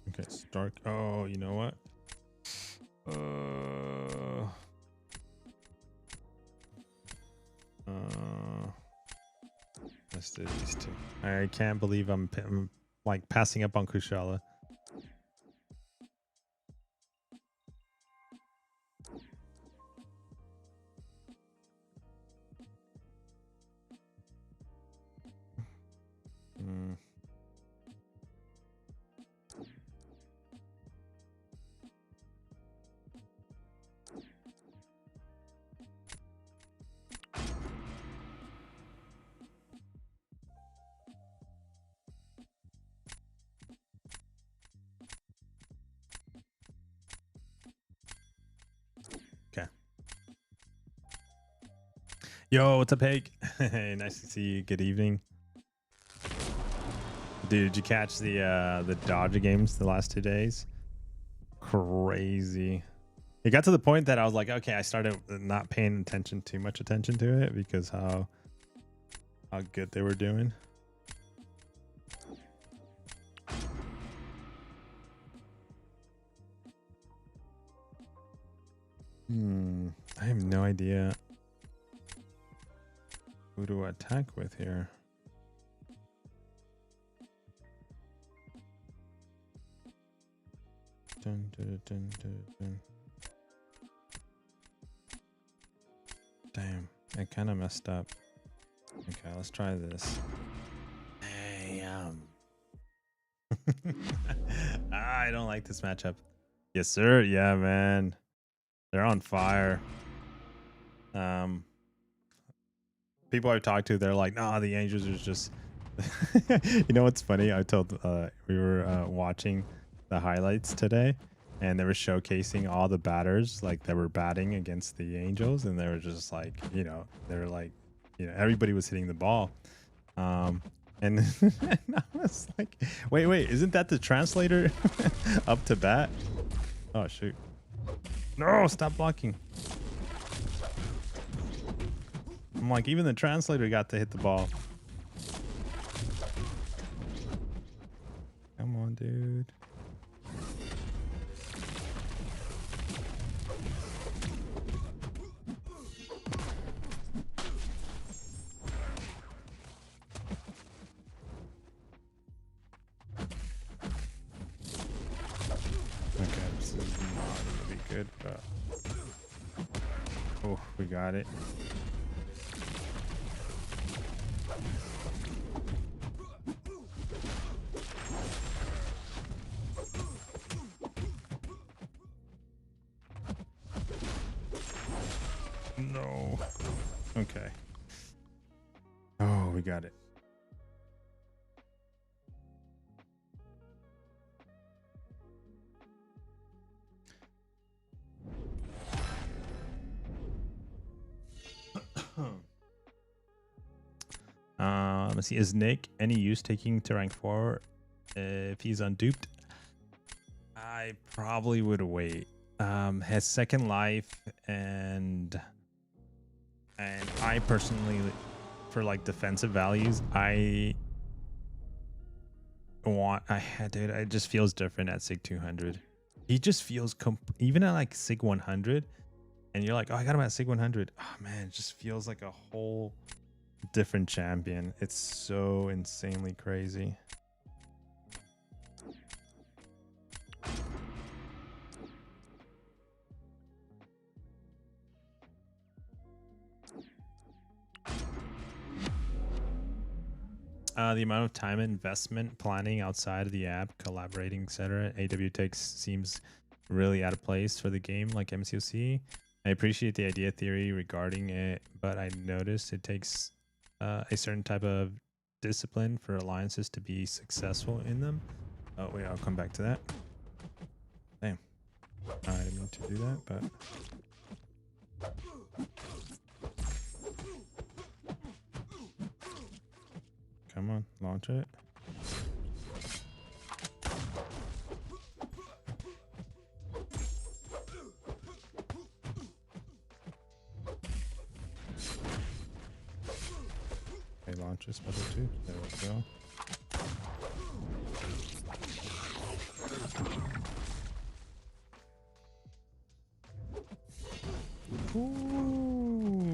Okay, Stark. Oh, you know what? Let's do these two. I can't believe I'm like passing up on Kushala. Okay. Yo, what's up, Hake? Nice to see you. Good evening. Dude, did you catch the Dodger games the last 2 days? Crazy. It got to the point that I was like, okay, I started not paying too much attention to it because how good they were doing. I have no idea who to attack with here. Dun, dun, dun, dun, dun. Damn, I kind of messed up. Okay, let's try this. Damn. I don't like this matchup. Yes, sir. Yeah, man. They're on fire. People I've talked to, they're like, nah, the Angels are just... You know what's funny? I told we were watching the highlights today, and they were showcasing all the batters like that were batting against the Angels, and they were just like, you know, they were like, you know, everybody was hitting the ball. And I was like, wait, isn't that the translator up to bat? Oh, shoot. No, stop blocking. I'm like, even the translator got to hit the ball. Come on, dude. Okay, this is not gonna be good, but oh, we got it. No. Okay. Oh, we got it. Let's see. Is Nick any use taking to rank 4 if he's unduped? I probably would wait. Has second life, and And I personally, for like defensive values, I dude, it just feels different at Sig 200. He just feels even at like Sig 100, and you're like, oh, I got him at Sig 100. Oh man, it just feels like a whole different champion. It's so insanely crazy. The amount of time and investment planning outside of the app, collaborating, etc. AW takes seems really out of place for the game like MCOC. I appreciate the idea theory regarding it, but I noticed it takes a certain type of discipline for alliances to be successful in them. Oh wait, I'll come back to that. Damn, I didn't mean to do that, but. Come on, launch it. Okay, launch this special too. There we go. Ooh,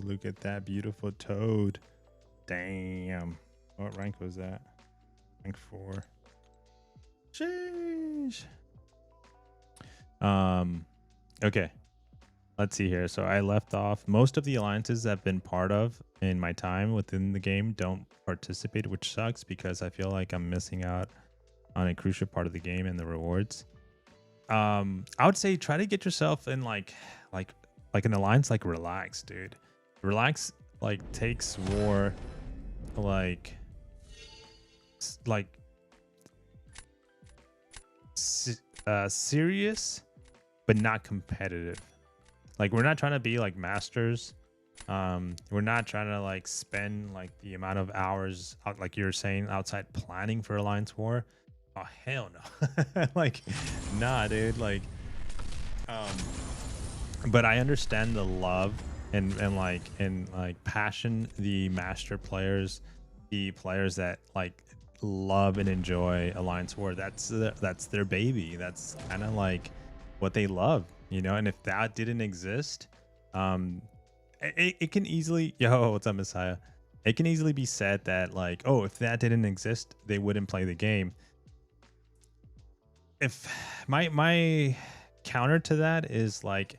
look at that beautiful toad. Damn. What rank was that? Rank 4. Sheesh. Okay. Let's see here. So I left off. Most of the alliances I've been part of in my time within the game don't participate, which sucks because I feel like I'm missing out on a crucial part of the game and the rewards. I would say try to get yourself in like an alliance like Relax, dude. Relax like takes war serious but not competitive. Like we're not trying to be like masters. We're not trying to like spend like the amount of hours out, like you're saying, outside planning for alliance war. Oh hell no. Like nah, dude. Like but I understand the love and passion the master players, the players that like love and enjoy alliance war. That's their baby. That's kind of like what they love, you know. And if that didn't exist, it can easily, yo, what's up, Messiah? It can easily be said that like, oh, if that didn't exist, they wouldn't play the game. If my counter to that is like,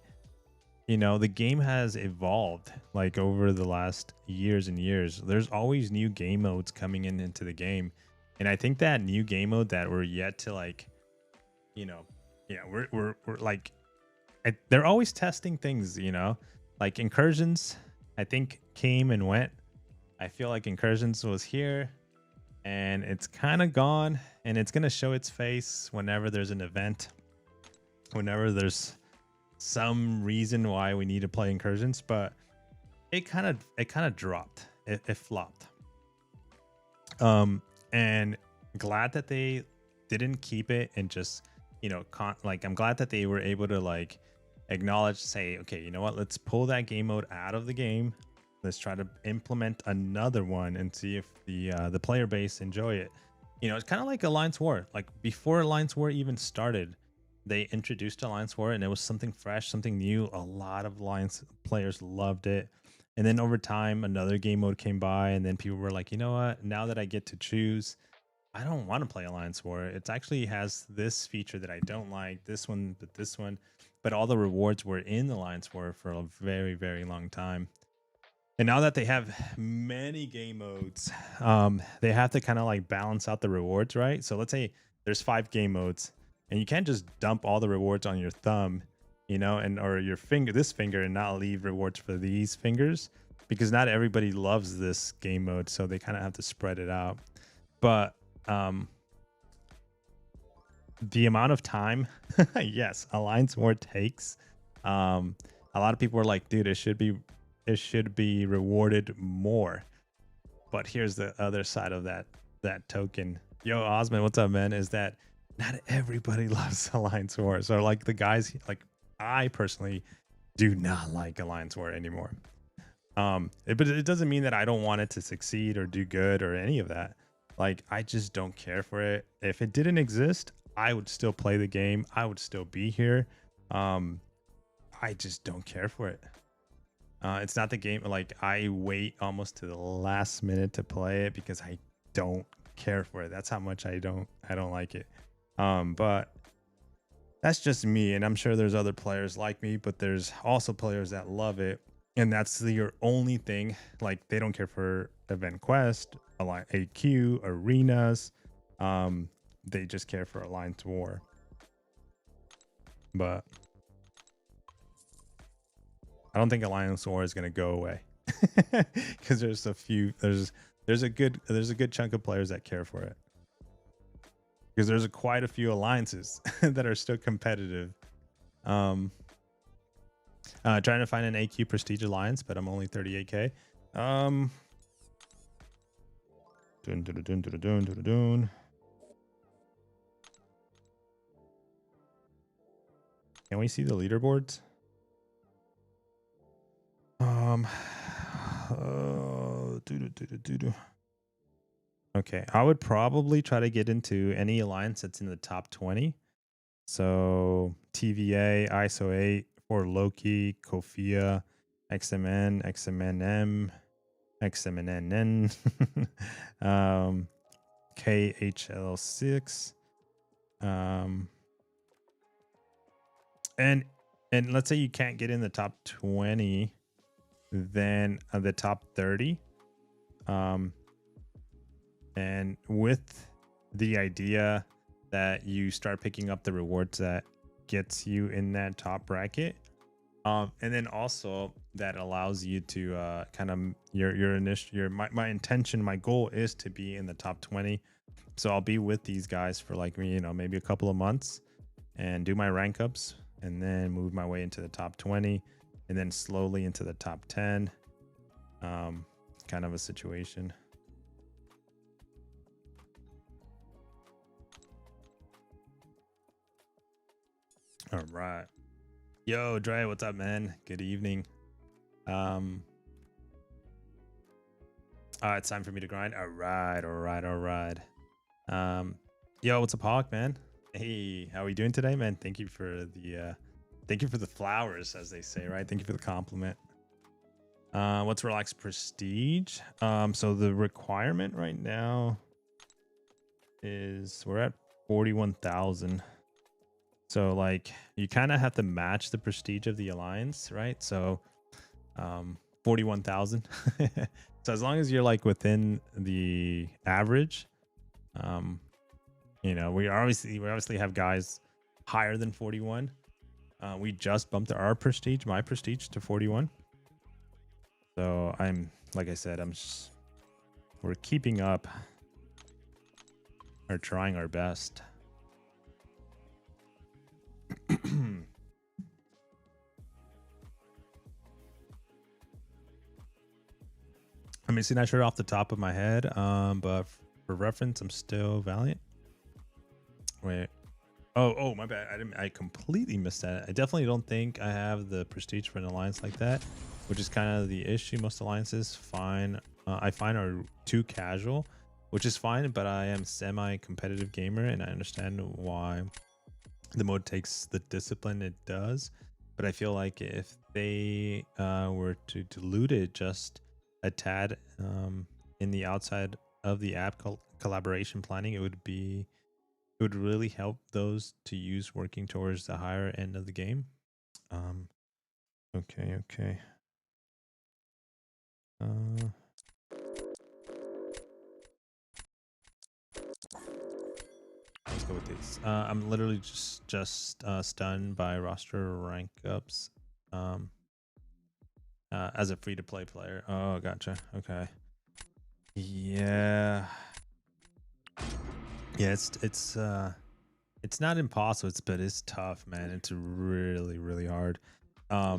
you know, the game has evolved like over the last years and years. There's always new game modes coming into the game. And I think that new game mode that we're yet to like, you know, yeah, we're like, they're always testing things, you know, like Incursions, I think came and went. I feel like Incursions was here and it's kind of gone, and it's going to show its face whenever there's an event, whenever there's some reason why we need to play Incursions. But it kind of dropped, it flopped. And glad that they didn't keep it and just, you know, I'm glad that they were able to like acknowledge, say, okay, you know what, let's pull that game mode out of the game, let's try to implement another one and see if the player base enjoy it. You know, it's kind of like Alliance War. Like before Alliance War even started, they introduced Alliance War and it was something fresh, something new. A lot of Alliance players loved it. And then over time, another game mode came by, and then people were like, you know what, now that I get to choose, I don't want to play Alliance War. It actually has this feature that I don't like, this one, but this one. But all the rewards were in Alliance War for a very, very long time. And now that they have many game modes, they have to kind of like balance out the rewards, right? So let's say there's 5 game modes, and you can't just dump all the rewards on your thumb, you know, and or your finger, this finger, and not leave rewards for these fingers, because not everybody loves this game mode, so they kind of have to spread it out. But the amount of time, yes, Alliance War takes. A lot of people are like, dude, it should be rewarded more. But here's the other side of that token. Yo, Osman, what's up, man? Is that not everybody loves Alliance War. So like the guys, like I personally do not like Alliance War anymore. But it doesn't mean that I don't want it to succeed or do good or any of that. Like, I just don't care for it. If it didn't exist, I would still play the game. I would still be here. I just don't care for it. It's not the game. Like, I wait almost to the last minute to play it because I don't care for it. That's how much I don't like it. But that's just me, and I'm sure there's other players like me, but there's also players that love it, and that's your only thing. Like, they don't care for event quest, AQ, arenas. They just care for Alliance War. But I don't think Alliance War is going to go away because there's a good chunk of players that care for it. Because there's quite a few alliances that are still competitive. Trying to find an AQ Prestige Alliance, but I'm only 38k. Can we see the leaderboards? Okay, I would probably try to get into any alliance that's in the top 20. So TVA, ISO 8, for Loki, Kofia, XMN, XMNM, XMNN, KHL6, and let's say you can't get in the top 20, then the top 30. And with the idea that you start picking up the rewards that gets you in that top bracket, and then also that allows you to kind of my intention, my goal is to be in the top 20. So I'll be with these guys for like maybe a couple of months and do my rank ups, and then move my way into the top 20, and then slowly into the top 10. Kind of a situation. All right. Yo, Dre, what's up, man? Good evening. It's time for me to grind. All right. Yo, what's up, Hawk, man? Hey, how are we doing today, man? Thank you for the flowers, as they say, right? Thank you for the compliment. What's Relax Prestige? So the requirement right now is we're at 41,000. So like you kind of have to match the prestige of the alliance, right? So 41,000. So as long as you're like within the average, we obviously have guys higher than 41. We just bumped my prestige to 41. So like I said, we're keeping up or trying our best. I mean, see, not sure off the top of my head, but for reference, I'm still Valiant. Wait, oh, my bad. I completely missed that. I definitely don't think I have the prestige for an alliance like that, which is kind of the issue. Most alliances I find are too casual, which is fine, but I am semi-competitive gamer, and I understand why the mode takes the discipline it does. But I feel like if they were to dilute it just a tad in the outside of the app collaboration planning, it would really help those to use working towards the higher end of the game. Okay. Let's go with these. I'm literally just stunned by roster rank ups as a free-to-play player. Oh, gotcha. Okay. Yeah, it's not impossible, but it's tough, man. It's really hard. I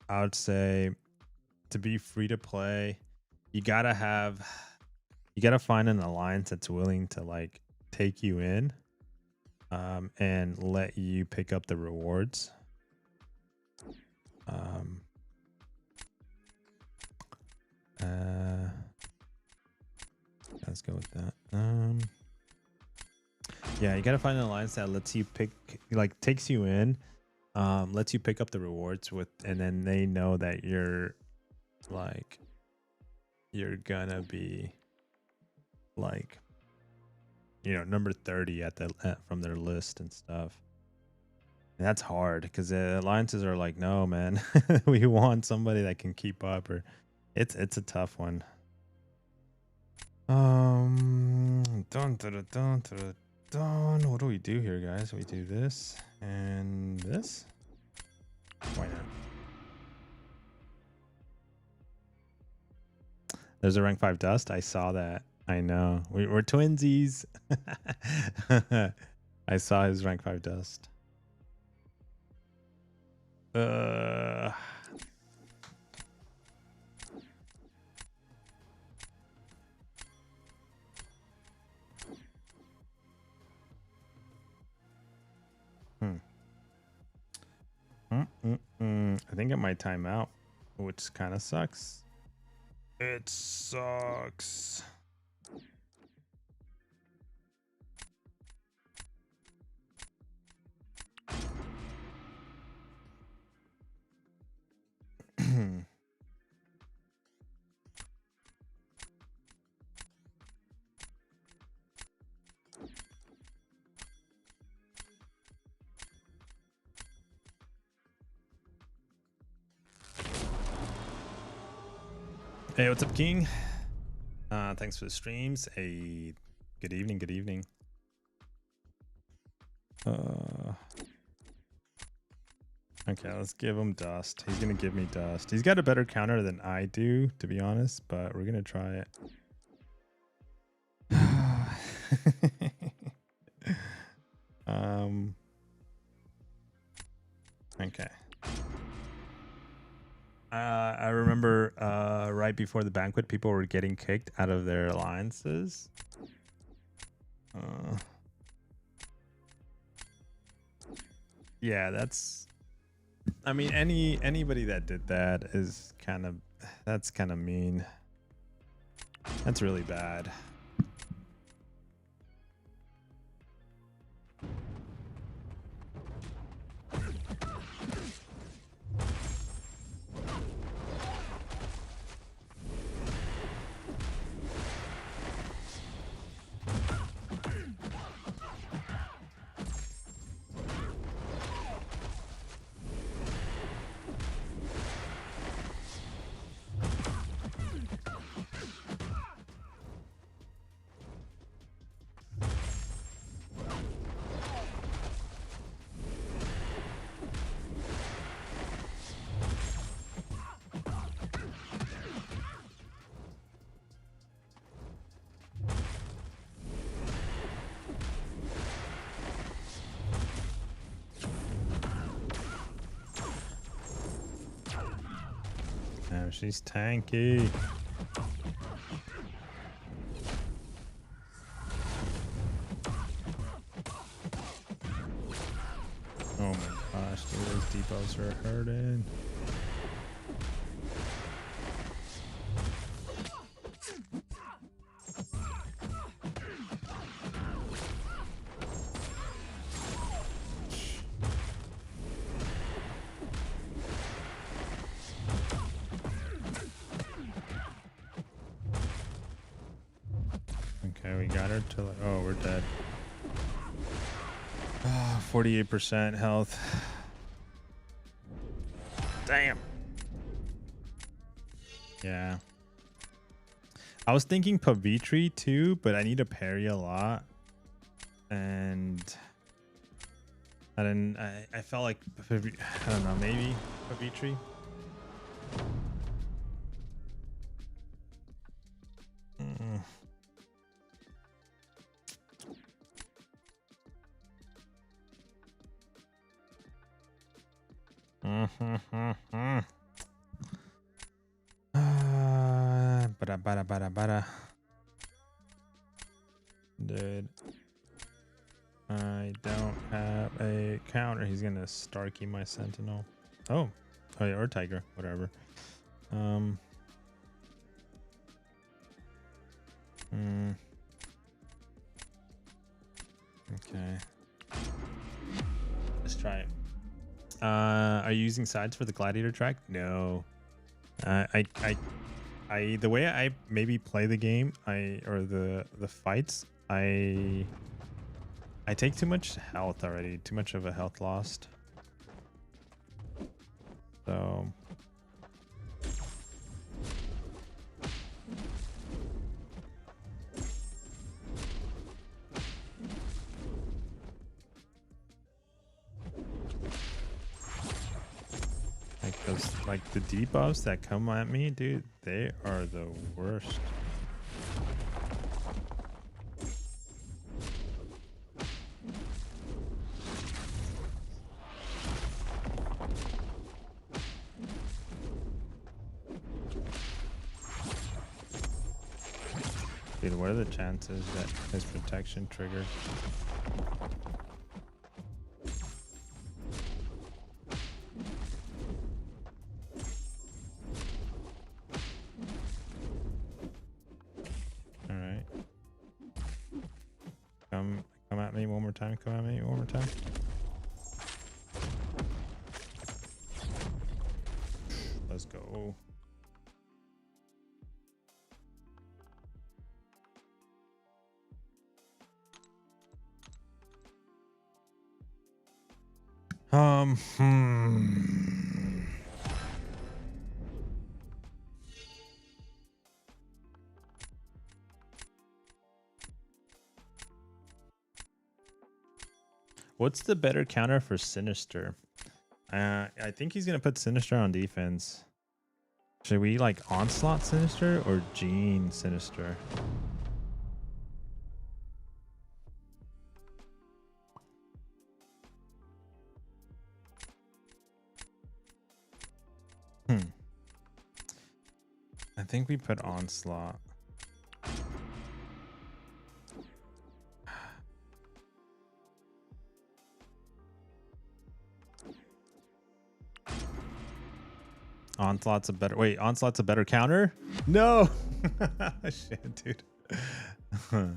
would say to be free to play, you gotta find an alliance that's willing to like take you in and let you pick up the rewards. Let's go with that. Yeah, you gotta find an alliance that lets you pick, like takes you in, lets you pick up the rewards with, and then they know that you're like, you're gonna be like, you know, number 30 at the from their list and stuff. And that's hard because the alliances are like, no, man, we want somebody that can keep up, or it's a tough one. Dun, dun, dun, dun, dun, dun. What do we do here, guys? We do this and this. Why not? There's a rank 5 dust. I saw that. I know. We're twinsies. I saw his rank 5 dust. I think it might time out, which kind of sucks. It sucks. Hey, what's up, King? Thanks for the streams. Hey, good evening. Good evening. Okay, let's give him dust. He's gonna give me dust. He's got a better counter than I do, to be honest, but we're gonna try it. Okay. I remember right before the banquet, people were getting kicked out of their alliances. Yeah, that's. I mean, anybody that did that is kind of, that's kind of mean. That's really bad. Damn, she's tanky. Oh my gosh, dude, those debuffs are hurting. Okay, we got her to like, oh, we're dead. 48% health. Damn. Yeah. I was thinking Pavitri too, but I need to parry a lot. And I didn't, I felt like, I don't know, maybe Pavitri. Bada. Dude, I don't have a counter. He's gonna Starkey my Sentinel. Oh yeah, or Tiger, whatever. Okay. Let's try it. Are you using sides for the gladiator track? No. The way I maybe play the game, or the fights, I take too much health already. Too much of a health lost. So like the debuffs that come at me, dude, they are the worst. Dude, what are the chances that his protection triggers? All right. Come at me one more time. Come at me one more time. Let's go. What's the better counter for Sinister? I think he's gonna put Sinister on defense. Should we like Onslaught Sinister or Gene Sinister? I think we put Onslaught. Onslaught's a better Onslaught's a better counter? No. Shit, dude. Oh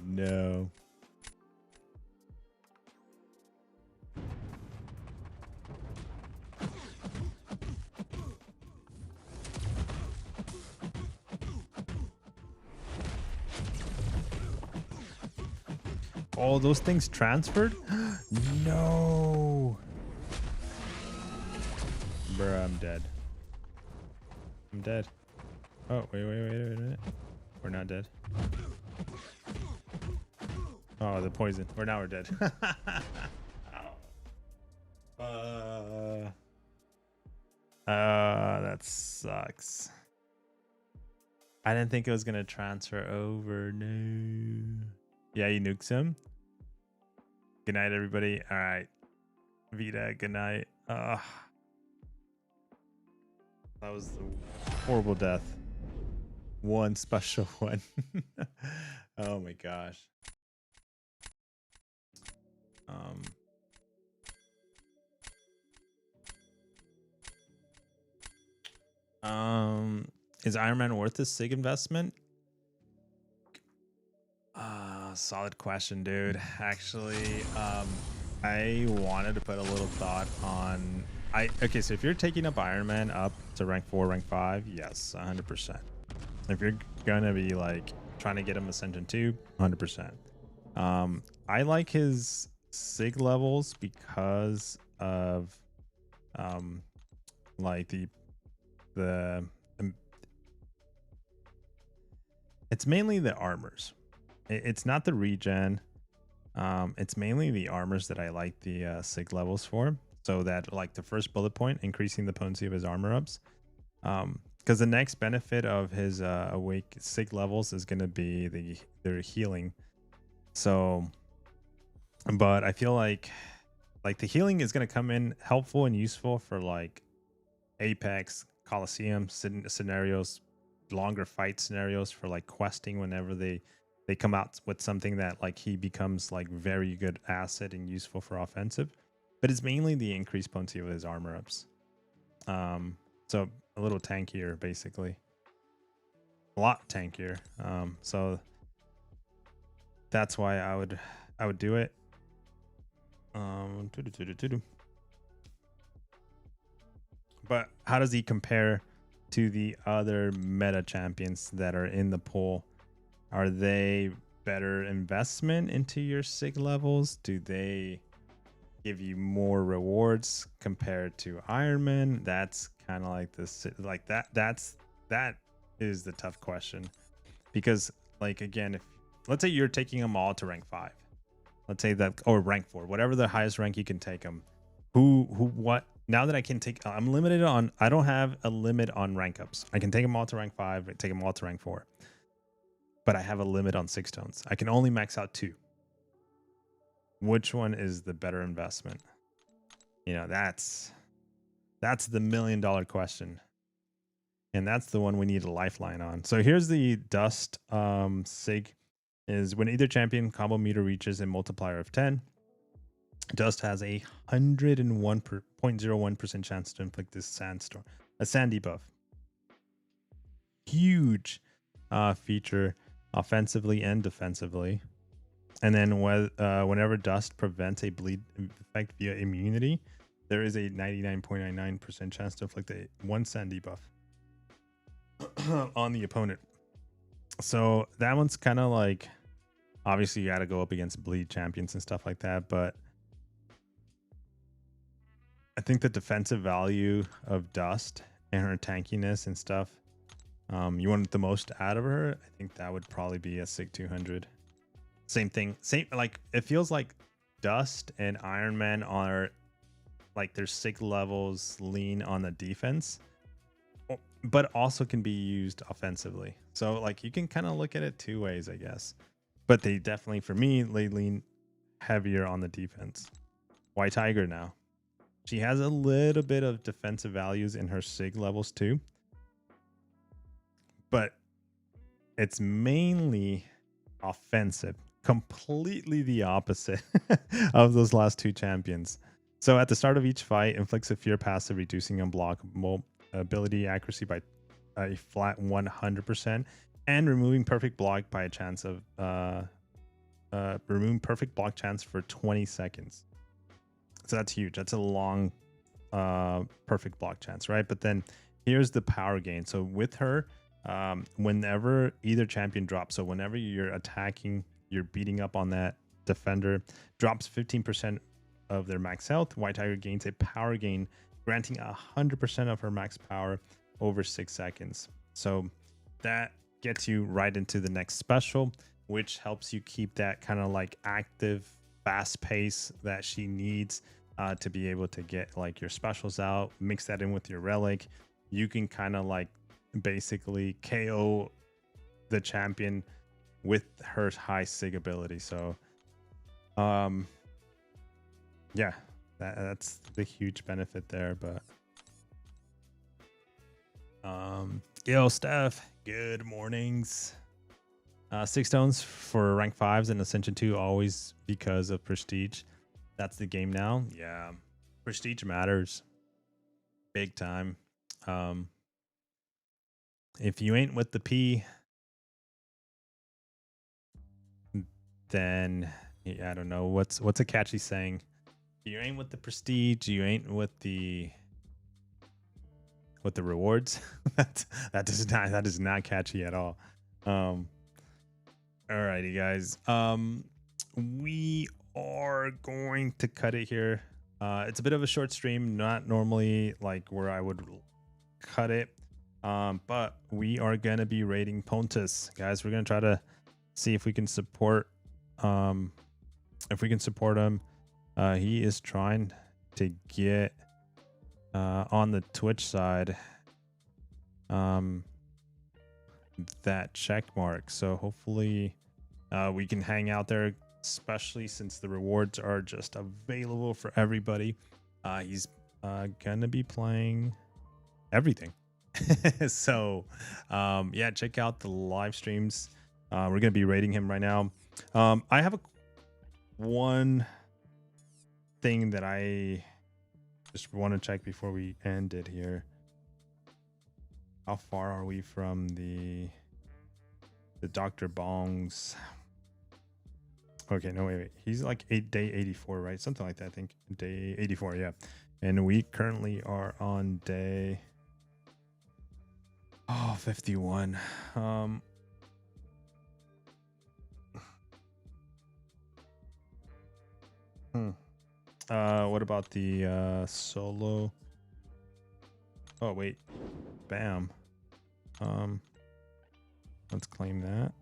no. Oh, those things transferred? No. Bruh, I'm dead. I'm dead. Oh, wait a minute. We're not dead. Oh, the poison. We're dead. That sucks. I didn't think it was gonna transfer over. No. Yeah, you nukes him. Good night, everybody. All right. Vita, good night. That was a horrible death. One special one. Oh my gosh. Is Iron Man worth a SIG investment? Solid question, dude. Actually, I wanted to put a little thought on. Okay, so if you're taking up Iron Man up to rank 4, rank 5, yes, 100%. If you're gonna be like trying to get him Ascension 2, 100%. I like his SIG levels because of like the it's mainly the armors. It's not the regen. It's mainly the armors that I like the SIG levels for. So that like the first bullet point, increasing the potency of his armor ups. Because the next benefit of his awake SIG levels is going to be their healing. So, but I feel like the healing is going to come in helpful and useful for like Apex, Coliseum scenarios, longer fight scenarios for like questing whenever they come out with something that like he becomes like very good asset and useful for offensive. But it's mainly the increased potency of his armor ups. So a little tankier basically. a lot tankier. So that's why I would do it. But how does he compare to the other meta champions that are in the pool? Are they better investment into your sig levels? Do they give you more rewards compared to Iron Man? That's kind of like this, like that is the tough question, because like again, if let's say you're taking them all to rank 5, let's say that, or rank 4, whatever the highest rank you can take them. What? Now that I can take, I'm limited on, I don't have a limit on rank ups. I can take them all to rank 5, take them all to rank 4, but I have a limit on 6 tones. I can only max out 2. Which one is the better investment? You know, that's the $1 million question, and that's the one we need a lifeline on. So here's the dust sig. Is when either champion combo meter reaches a multiplier of 10, dust has a 101.01% chance to inflict this sandstorm, a sandy buff. Huge feature offensively and defensively. And then whenever dust prevents a bleed effect via immunity, there is a 99.99% chance to inflict a 1 sandy buff on the opponent. So that one's kind of like, obviously you got to go up against bleed champions and stuff like that, but I think the defensive value of dust and her tankiness and stuff, you want the most out of her, I think that would probably be a sig 200. Same thing, same, like it feels like dust and Iron Man are like their sig levels lean on the defense, but also can be used offensively. So like you can kind of look at it 2 ways, I guess. But they definitely, for me, they lean heavier on the defense. White Tiger now. She has a little bit of defensive values in her sig levels too. But it's mainly offensive. Completely the opposite of those last 2 champions. So at the start of each fight, inflicts a fear passive, reducing unblockable ability accuracy by a flat 100%, and removing perfect block by a chance of removing perfect block chance for 20 seconds. So that's huge. That's a long perfect block chance, right? But then here's the power gain. So with her, whenever either champion drops, so whenever you're attacking, you're beating up on that defender, drops 15% of their max health, White Tiger gains a power gain, granting 100% of her max power over 6 seconds. So that gets you right into the next special, which helps you keep that kind of like active, fast pace that she needs to be able to get like your specials out. Mix that in with your relic. You can kind of like basically KO the champion with her high sig ability. So yeah, that's the huge benefit there. But yo, Steph, good mornings. 6 stones for rank 5s and Ascension 2, always because of prestige. That's the game now. Yeah, prestige matters big time. If you ain't with the P, then yeah, I don't know what's a catchy saying. You ain't with the prestige, you ain't with the rewards. that is not catchy at all. Alrighty, guys. We are going to cut it here. It's a bit of a short stream, not normally like where I would cut it. But we are gonna be raiding Pontus, guys. We're gonna try to see if we can support him. He is trying to get on the Twitch side that check mark, so hopefully we can hang out there, especially since the rewards are just available for everybody. He's gonna be playing everything. So yeah, check out the live streams. We're gonna be rating him right now. I have one thing that I just want to check before we end it here. How far are we from the The Dr. Bongs. Okay, no, wait. He's like day 84, right? Something like that, I think. Day 84, yeah. And we currently are on day 51. What about the solo? Oh wait, bam. Let's claim that.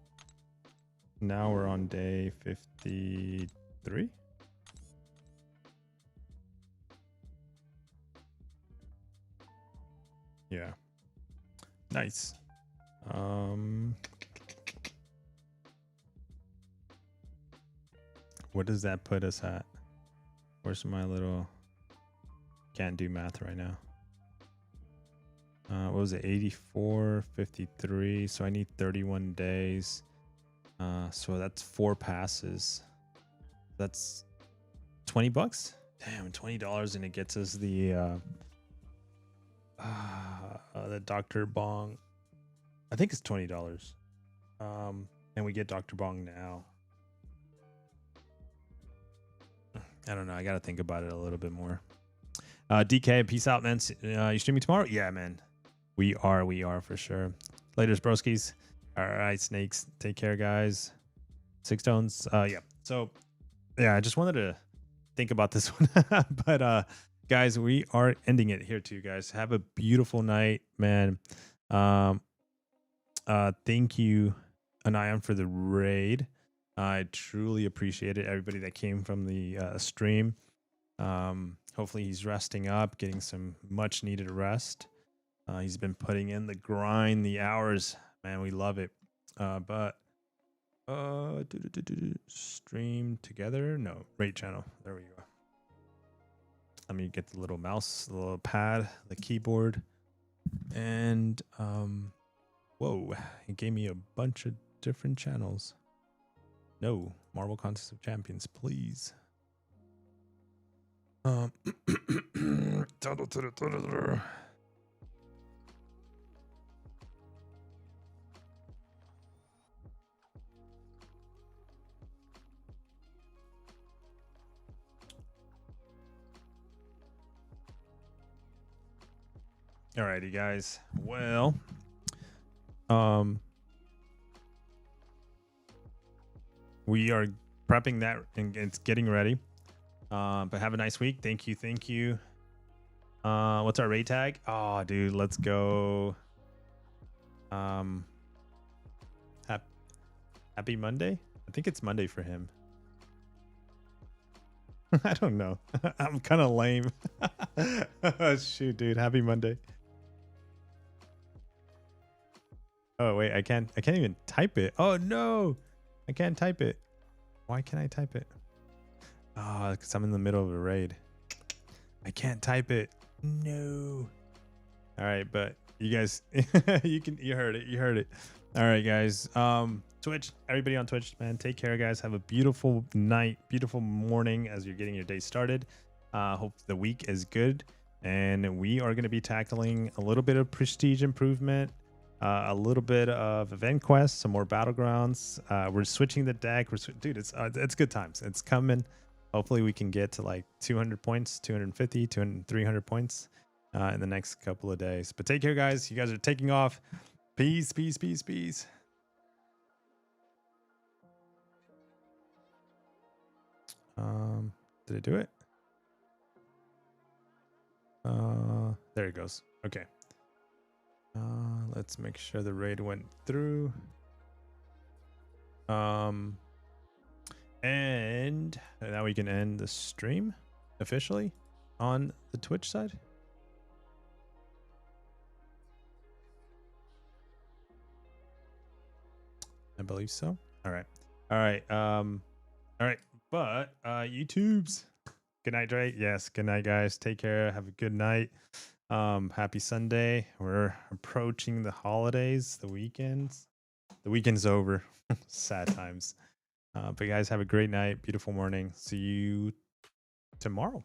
Now we're on day 53. Yeah. Nice. What does that put us at? Where's my little... Can't do math right now. What was it? 84, 53. So I need 31 days. So that's 4 passes. That's $20. Damn, $20, and it gets us the Dr. Bong. I think it's $20. And we get Dr. Bong now. I don't know. I got to think about it a little bit more. DK, peace out, man. You streaming tomorrow? Yeah, man. We are for sure. Later, broskies. All right, snakes. Take care, guys. 6 Stones. Yeah. So, yeah, I just wanted to think about this one. But, guys, we are ending it here too, guys. Have a beautiful night, man. Thank you, Anion, for the raid. I truly appreciate it. Everybody that came from the stream. Hopefully he's resting up, getting some much needed rest. He's been putting in the grind, the hours. Man, we love it. Stream together? No, raid channel. There we go. Let me get the little mouse, the little pad, the keyboard. And whoa, it gave me a bunch of different channels. No, Marvel Contest of Champions, please. Alrighty, guys. Well, we are prepping that and it's getting ready. But have a nice week. Thank you. What's our raid tag? Oh, dude, let's go. Happy Monday? I think it's Monday for him. I don't know. I'm kind of lame. Shoot, dude. Happy Monday. Oh wait, I can't even type it. Oh no, I can't type it. Why can't I type it? Oh, because I'm in the middle of a raid. I can't type it. No. All right, but you guys, you heard it. All right, guys. Twitch, everybody on Twitch, man, take care, guys. Have a beautiful night, beautiful morning as you're getting your day started. Hope the week is good, and we are going to be tackling a little bit of prestige improvement. A little bit of event quests, some more battlegrounds. We're switching the deck. Dude, it's good times. It's coming. Hopefully we can get to like 200 points, 250, 200, 300 points in the next couple of days. But take care, guys. You guys are taking off. Peace. Did I do it? There it goes. Okay. Let's make sure the raid went through. And now we can end the stream officially on the Twitch side. I believe so. All right. But YouTubes. Good night, Dre. Yes. Good night, guys. Take care. Have a good night. Happy Sunday. We're approaching the holidays, the weekends. The weekend's over. Sad times. But guys, have a great night. Beautiful morning. See you tomorrow.